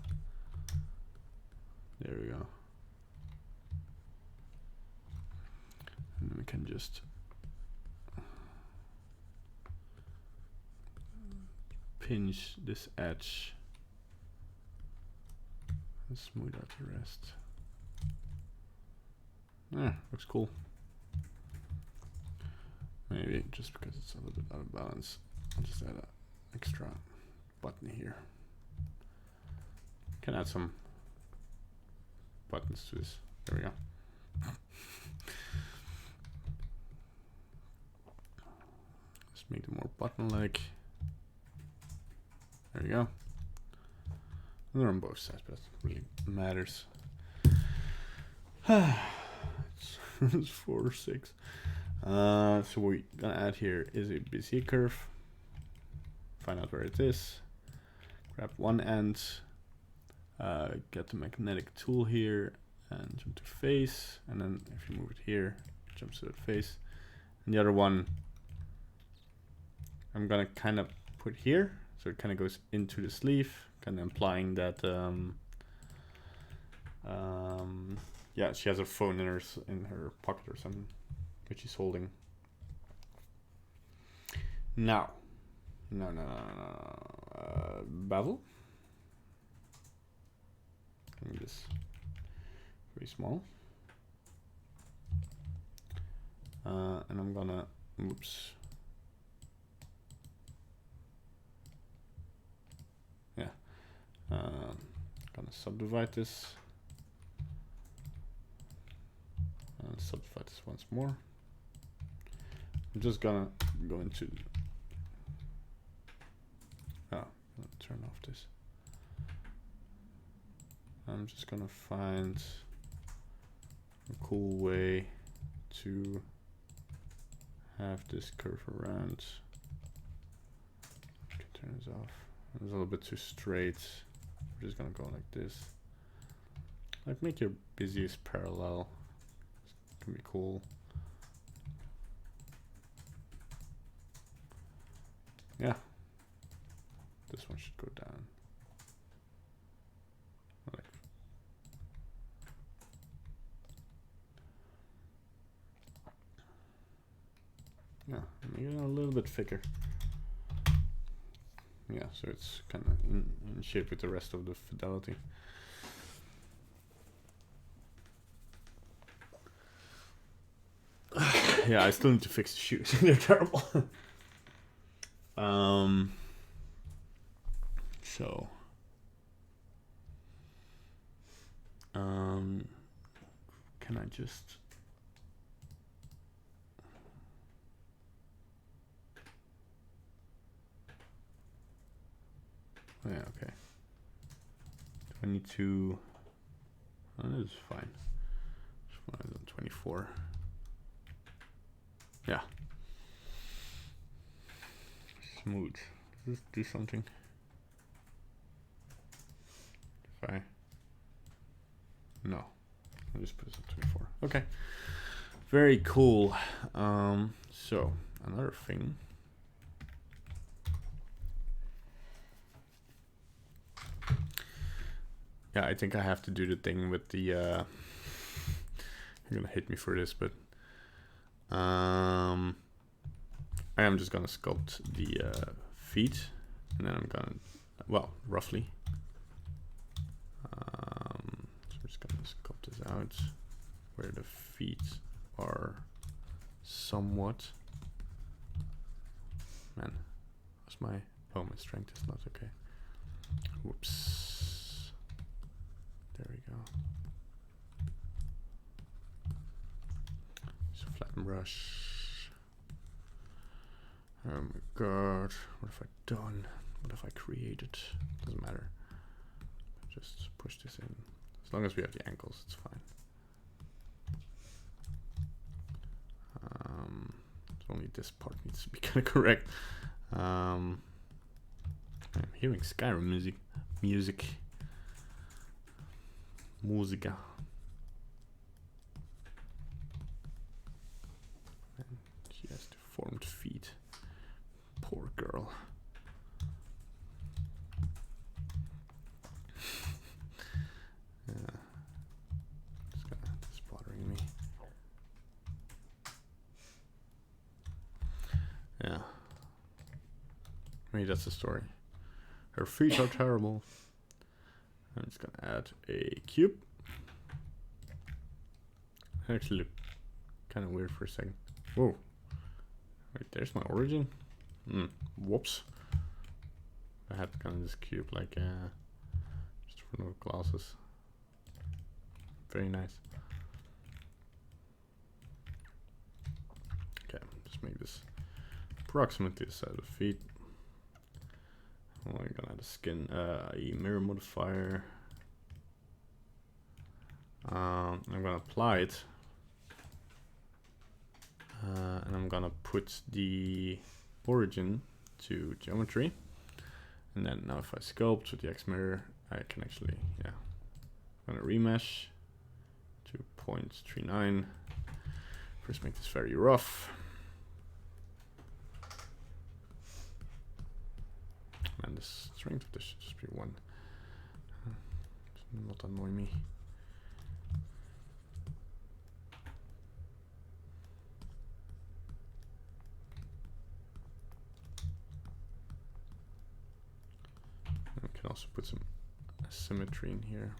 There we go. And then we can just pinch this edge and smooth out the rest. Yeah, looks cool. Maybe just because it's a little bit out of balance, I'll just add an extra button here. Can add some buttons to this. There we go. Let's make them more button-like. There you go. They're on both sides, but that really matters. It's 4 or 6. So what we're gonna add here is a Bezier curve. Find out where it is. Grab one end. Get the magnetic tool here and jump to face. And then if you move it here, it jumps to that face. And the other one, I'm gonna kind of put here, so it kind of goes into the sleeve, kind of implying that yeah, she has a phone in her pocket or something, which she's holding. Now, bevel. Make this very small. And I'm gonna, oops. Yeah, gonna subdivide this. And subdivide this once more. I'm just gonna go into, turn off this. I'm just gonna find cool way to have this curve around. Turn this off. It's a little bit too straight. We're just gonna go like this. Like make your busiest parallel. It's gonna be cool. Yeah. This one should go down. Like, yeah, make it a little bit thicker. Yeah, so it's kind of in shape with the rest of the fidelity. Yeah, I still need to fix the shoes. They're terrible. So can I just yeah, okay. 22. Oh, this is fine. 24. Yeah. Smooth. Does this do something? If I no, I'll just put this on 24. Okay. Very cool. So another thing. Yeah, I think I have to do the thing with the you're gonna hate me for this, but I am just gonna sculpt the feet, and then I'm gonna, well, roughly. So we're just gonna sculpt this out where the feet are somewhat. Man, what's my, oh, my strength is not okay. Whoops. There we go. So flatten brush. Oh my god, what have I done? What have I created? Doesn't matter. Just push this in. As long as we have the ankles, it's fine. Only this part needs to be kind of correct. I'm hearing Skyrim music. Musica. And she has deformed feet. Poor girl. Yeah. It's bothering me. Yeah. Maybe that's the story. Her feet are terrible. I'm just gonna add a cube. Actually look kind of weird for a second. Whoa. Wait, there's my origin. Whoops. I had kind of this cube like just for no glasses. Very nice. Okay, just make this approximately the size of the feet. Oh, I'm gonna add a skin, a mirror modifier. I'm gonna apply it, and I'm gonna put the origin to geometry, and then now if I sculpt with the X mirror, I can actually, yeah, I'm gonna remesh to 0.39. First, make this very rough. And the strength of this should just be 1. Not annoy me. And we can also put some symmetry in here.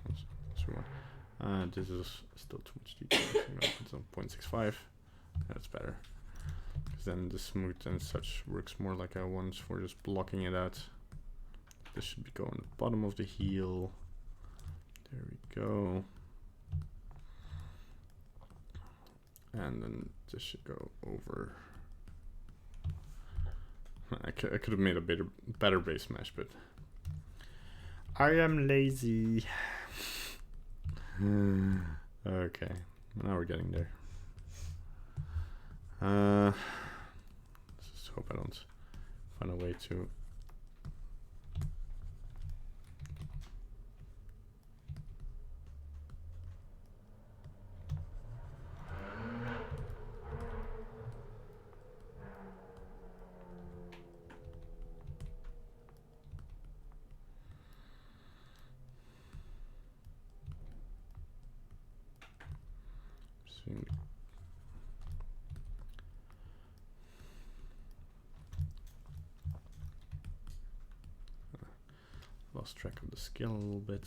This is still too much detail. So I'm gonna put some 0.65. That's better. Because then the smooth and such works more like I want for just blocking it out. This should be going at the bottom of the heel. There we go. And then this should go over. I could have made a better base mesh, but I am lazy. Okay, Now we're getting there. Let's just hope I don't find a way to. Lost track of the scale a little bit.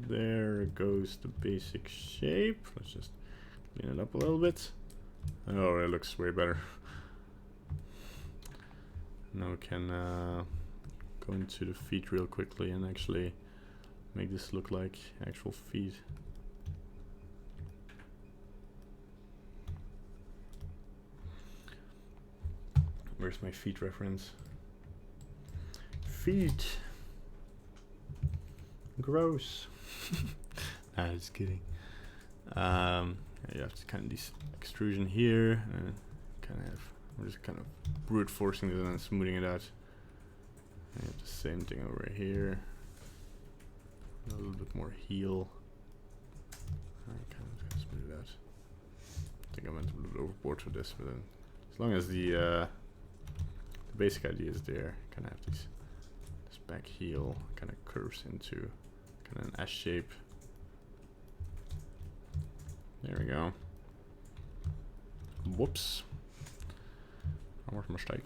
There goes the basic shape. Let's just clean it up a little bit. Oh, it looks way better. Now we can go into the feet real quickly and actually make this look like actual feet. Where's my feet reference? Feet. Gross. Nah, just kidding. You have to kind of this extrusion here, and we're just kind of brute forcing it and smoothing it out. And you have the same thing over here. A little bit more heel. I kind of smooth it out. I think I went a little bit overboard with this, but then as long as the basic idea is there, kind of have this back heel kind of curves into kind of an S shape. There we go. Whoops. That was a mistake.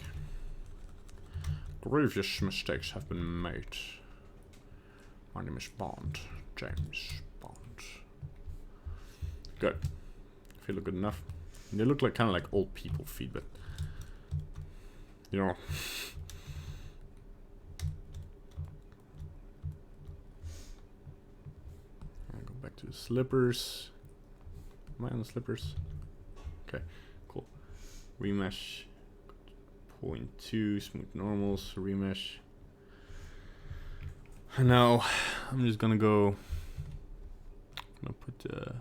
Grievous mistakes have been made. My name is Bond. James Bond. Good. Feel good enough. They look like kind of like old people feet, but you know. I'll go back to the slippers. Am I on the slippers? Okay, cool. Remesh 0.2, smooth normals, remesh. And now I'm just gonna go. I'm gonna put the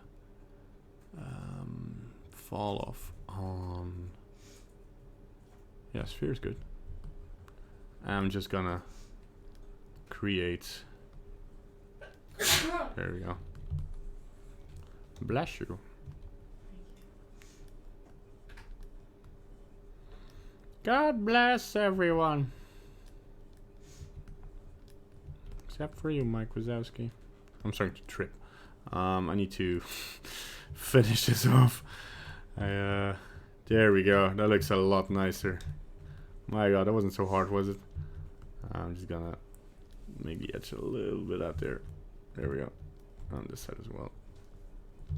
fall off on. Yeah, sphere is good. I'm just gonna create. There we go. Bless you. God bless everyone. Except for you, Mike Wazowski. I'm starting to trip. I need to finish this off. There we go. That looks a lot nicer. My god, that wasn't so hard, was it? I'm just gonna maybe etch a little bit out there. There we go. On this side as well.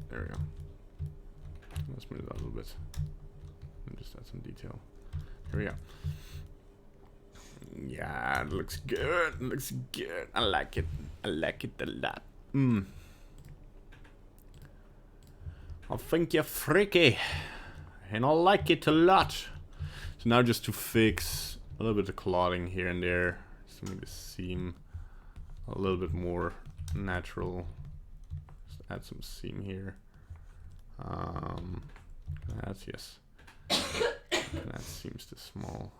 There we go. Let's smooth it out a little bit. And just add some detail. Here we go. Yeah, it looks good. It looks good. I like it. I like it a lot. I think you're freaky. And I like it a lot. So now just to fix a little bit of clotting here and there. Just to make the seam a little bit more natural. Just add some seam here. That's yes. That seems too small.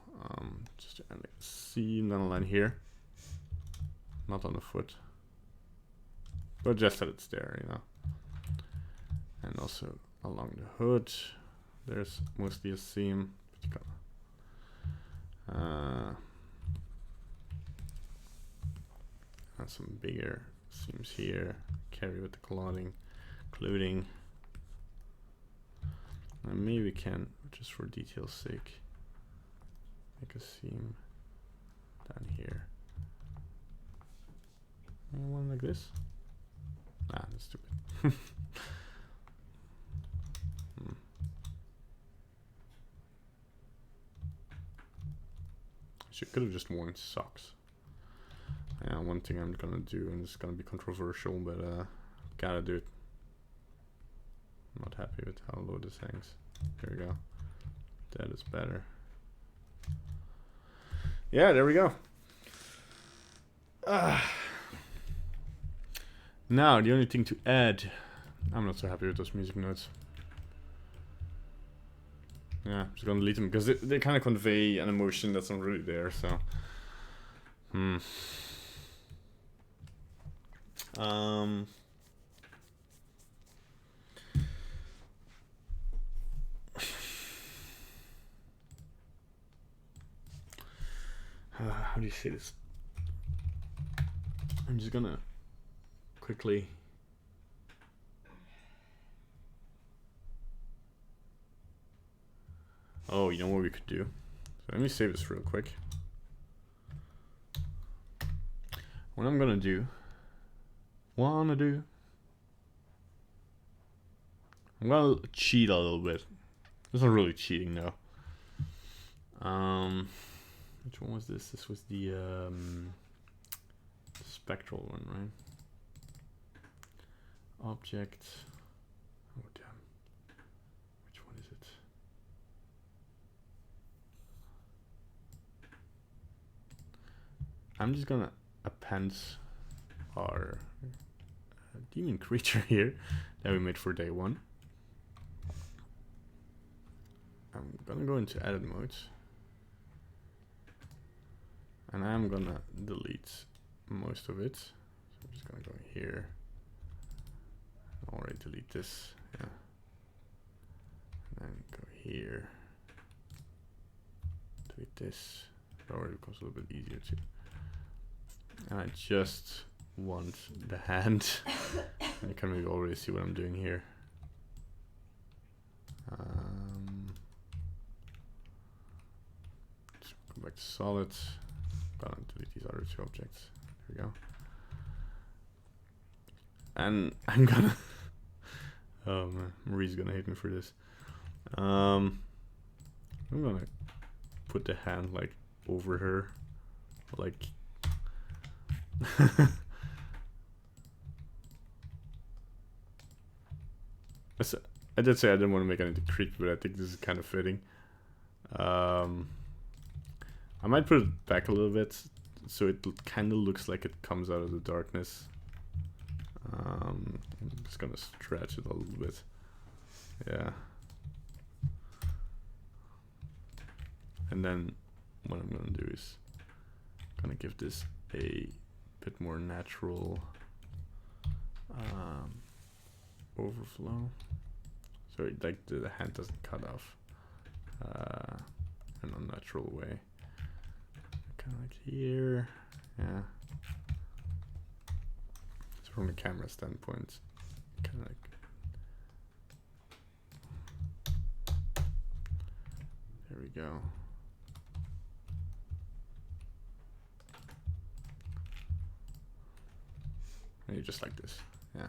Just to add like a seam down the line here. Not on the foot. But just that it's there, you know. And also along the hood. There's mostly a seam. And some bigger seams here. Carry with the clothing, including. And maybe we can, just for detail's sake, make a seam down here. One like this. Ah, that's stupid. She could have just worn socks. Yeah, one thing I'm gonna do, and it's gonna be controversial, but gotta do it. I'm not happy with how low this hangs. There we go. That is better. Yeah, there we go. Now, the only thing to add... I'm not so happy with those music notes. Yeah, I'm just gonna delete them, because they kind of convey an emotion that's not really there, so... how do you say this? I'm just gonna quickly... Oh, you know what we could do? So let me save this real quick. What I'm gonna do... I'm gonna cheat a little bit. It's not really cheating though. Which one was this? This was the spectral one, right? Object. Oh damn. Which one is it? I'm just gonna append our demon creature here that we made for day 1. I'm gonna go into edit mode, and I'm gonna delete most of it. So I'm just gonna go here. Already delete this, yeah. And then go here. Delete this. It already becomes a little bit easier too. And I just want the hand. You can maybe already see what I'm doing here. Let's go back to solid. Gonna delete these other 2 objects. There we go. And I'm gonna... oh man, Marie's gonna hate me for this. I'm gonna put the hand like over her, like... I did say I didn't want to make anything creepy, but I think this is kind of fitting. I might put it back a little bit so it kind of looks like it comes out of the darkness. I'm just gonna stretch it a little bit. Yeah. And then what I'm gonna do is gonna give this a bit more natural overflow, so it, like the hand doesn't cut off in an unnatural way. Kind of like here, yeah. So from a camera standpoint, kind of like there we go. Maybe just like this, yeah.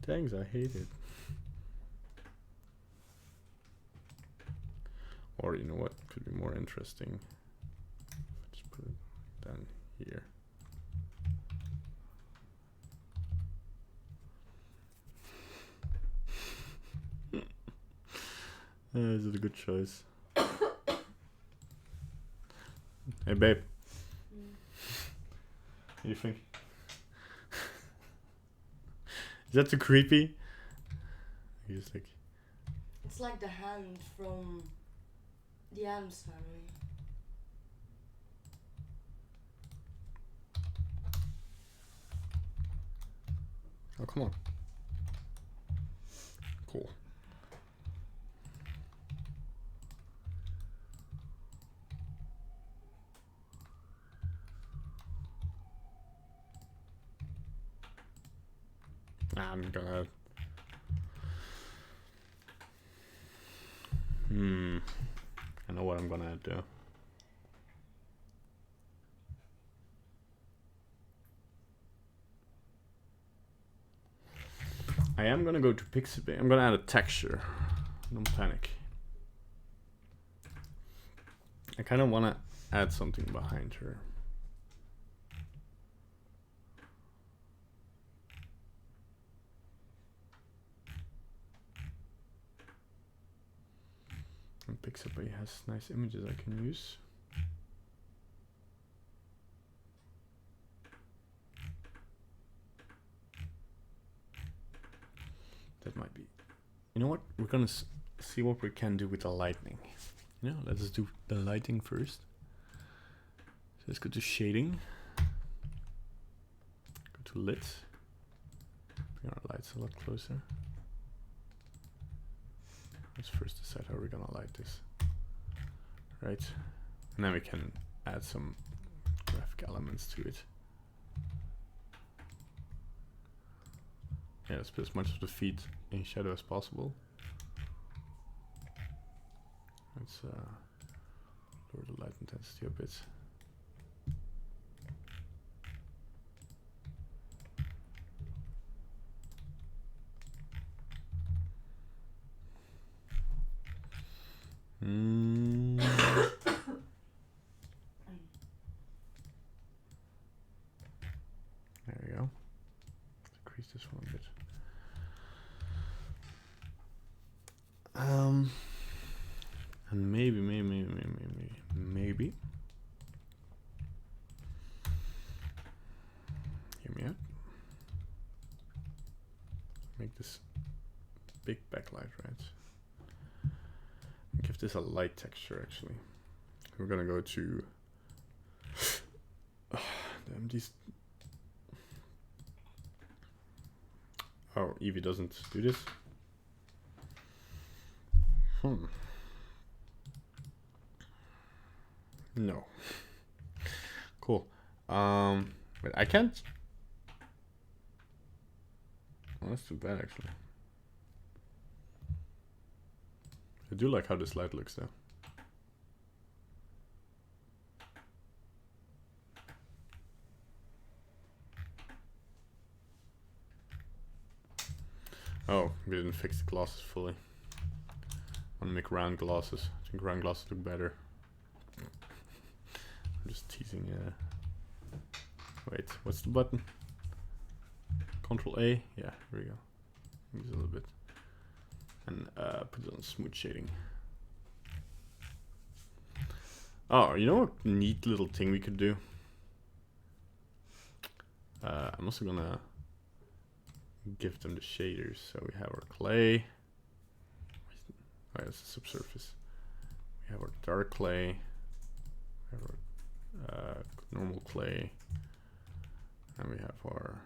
Thanks, I hate it. Or you know what could be more interesting? Just put it down here. Is it a good choice? Hey babe. What do you think? Is that too creepy? He's like... It's like the hand from the Addams Family. Oh, come on. Cool. I'm gonna... I know what I'm gonna do. I am gonna go to Pixabay. I'm gonna add a texture. Don't panic. I kind of want to add something behind her. And Pixabay has nice images I can use. That might be. You know what? We're gonna see what we can do with the lighting. You know, let's do the lighting first. So let's go to shading. Go to lit. Bring our lights a lot closer. Let's first decide how we're gonna light this. Right. And then we can add some graphic elements to it. Yeah, let's put as much of the feet in shadow as possible. Let's lower the light intensity a bit. There we go. Decrease this one a bit. And maybe. Hear me out. Make this big backlight, right? Give this a light texture, actually. We're gonna go to. Damn, these. Oh, Eevee doesn't do this. No. Cool. But I can't. Oh, that's too bad, actually. I do like how this light looks, though. Oh, we didn't fix the glasses fully. I want to make round glasses. I think round glasses look better. I'm just teasing. Wait, what's the button? Control A. Yeah, here we go. Use a little bit. And put it on smooth shading. Oh, you know what neat little thing we could do? I'm also gonna give them the shaders. So we have our clay. Oh, it's a subsurface. We have our dark clay. We have our normal clay. And we have our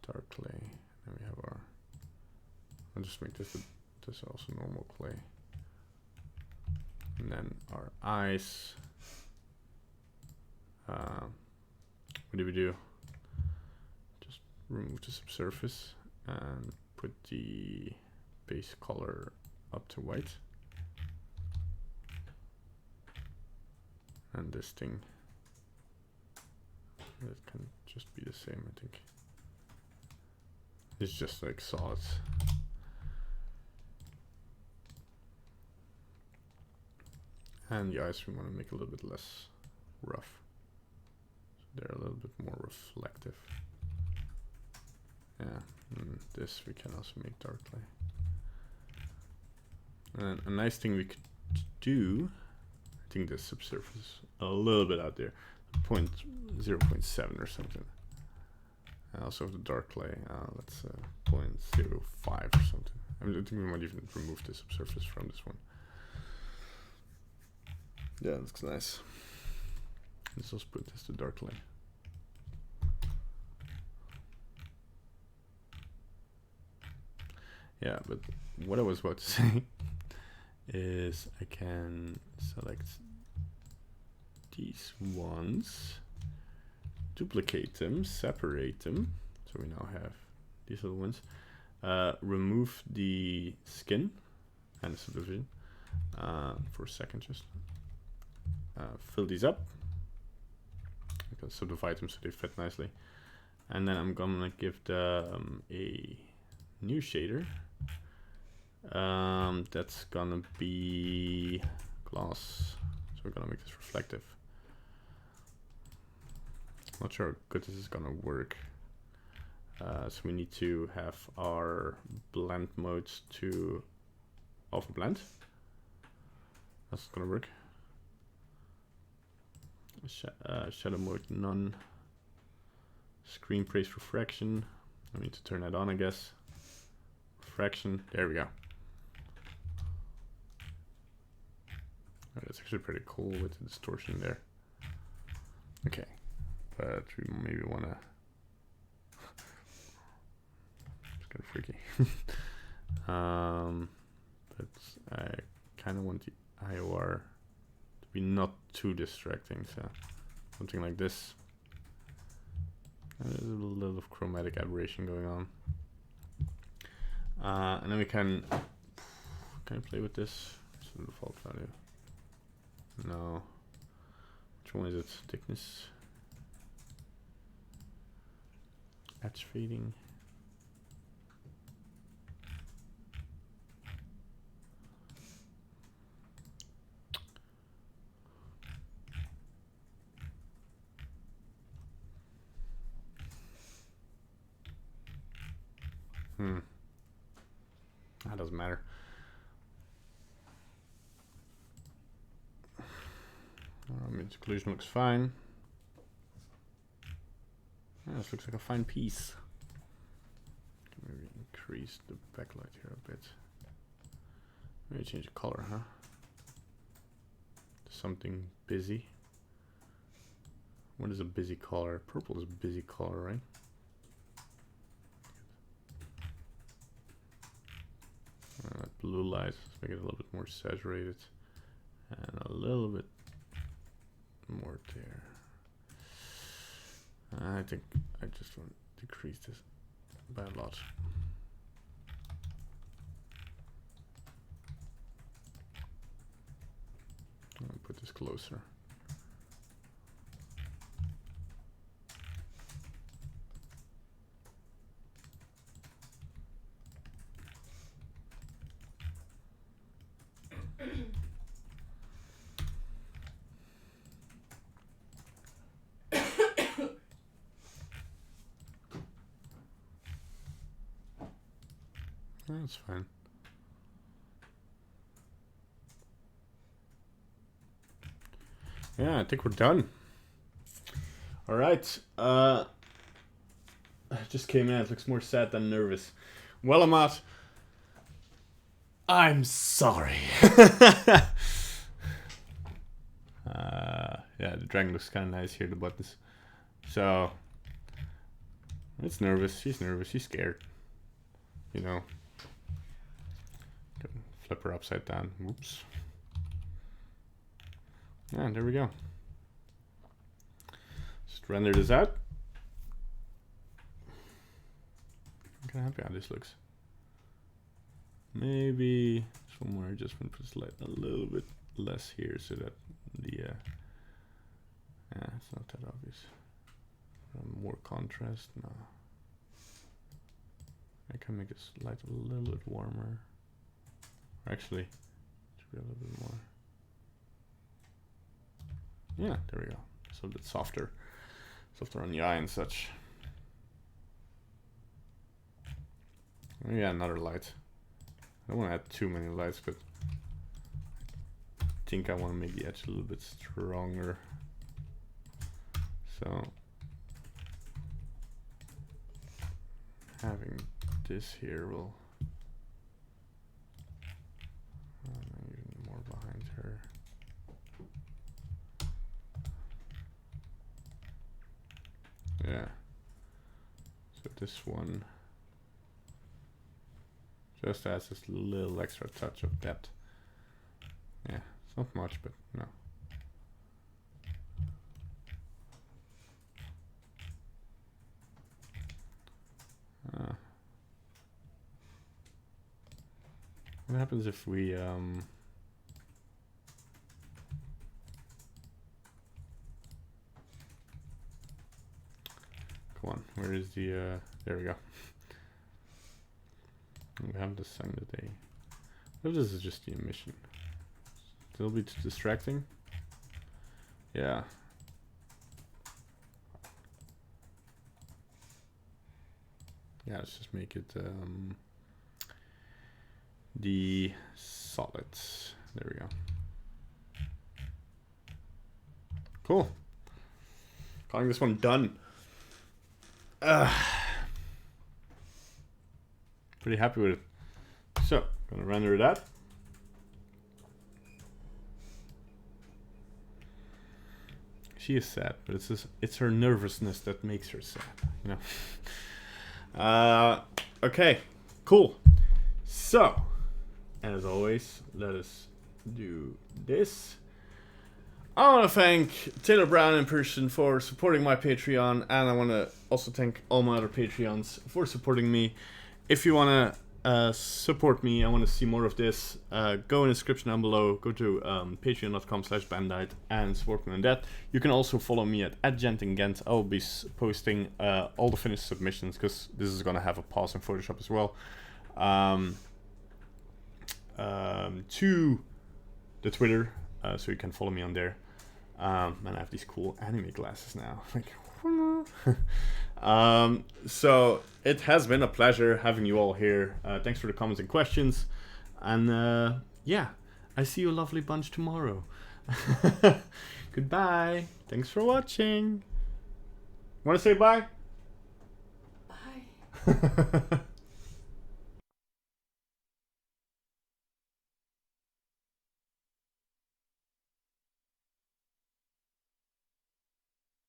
dark clay. And we have our. I'll just make this also normal clay. And then our eyes. What do we do? Just remove the subsurface and put the base color up to white. And this thing, that can just be the same, I think. It's just like solids. And the eyes we want to make a little bit less rough. So they're a little bit more reflective. Yeah, and this we can also make dark clay. And a nice thing we could do, I think the subsurface a little bit out there, 0.7 or something. And also the dark clay, let's 0.05 or something. I think we might even remove the subsurface from this one. Yeah, that looks nice. Let's also put this to dark clay. Yeah, but what I was about to say is I can select these ones, duplicate them, separate them. So we now have these little ones. Remove the skin and the subdivision for a second just. Fill these up. I can subdivide them so they fit nicely. And then I'm gonna give them a new shader. That's gonna be glass. So we're gonna make this reflective. Not sure how good this is gonna work. So we need to have our blend modes to alpha blend. That's gonna work. Shadow mode none. Screen praise refraction. I need to turn that on, I guess. Refraction. There we go. Oh, that's actually pretty cool with the distortion there. Okay, but we maybe wanna. It's kind of freaky. But I kind of want the IOR to be not too distracting, so something like this. And there's a little of chromatic aberration going on. And then we can play with this. What's the default value? No. Which one is it? Thickness. Edge fading. That doesn't matter. Its occlusion looks fine. Yeah, this looks like a fine piece. Maybe increase the backlight here a bit. Maybe change the color, huh? Something busy. What is a busy color? Purple is a busy color, right? That blue light, let's make it a little bit more saturated. And a little bit more there. I think I just want to decrease this by a lot. I'll put this closer. That's fine. Yeah, I think we're done. All right. I just came in. It looks more sad than nervous. Well, Amat, I'm sorry. Yeah, the dragon looks kind of nice here, the buttons. So, it's nervous. She's nervous. She's scared. You know. Flip her upside down. Whoops. And there we go. Just render this out. I'm kind of happy how this looks. Maybe somewhere just want to put this light a little bit less here so that the yeah, it's not that obvious. More contrast. No. I can make this light a little bit warmer. Actually, it should be a little bit more. Yeah, there we go. It's a little bit softer. Softer on the eye and such. Yeah, another light. I don't want to add too many lights, but I think I want to make the edge a little bit stronger. So having this here will even more behind her. Yeah. So this one just adds this little extra touch of depth. Yeah, it's not much, but no. What happens if we come on, where is the there we go. We have the sign that they What if this is just the emission? It'll be too distracting. Yeah. Yeah, let's just make it the solids. There we go. Cool. Calling this one done. Pretty happy with it. So, gonna render that. She is sad, but it's her nervousness that makes her sad, you know. Okay, cool. So, as always, let us do this. I want to thank Taylor Brown in person for supporting my Patreon, and I want to also thank all my other Patreons for supporting me. If you want to support me, I want to see more of this, go in the description down below, go to patreon.com/bandite and support me on that. You can also follow me at @gentingent. I'll be posting all the finished submissions, because this is going to have a pause in Photoshop as well, to the Twitter, so you can follow me on there. And I have these cool anime glasses now. Like, so it has been a pleasure having you all here. Thanks for the comments and questions. And yeah, I see you a lovely bunch tomorrow. Goodbye. Thanks for watching. Want to say bye? Bye.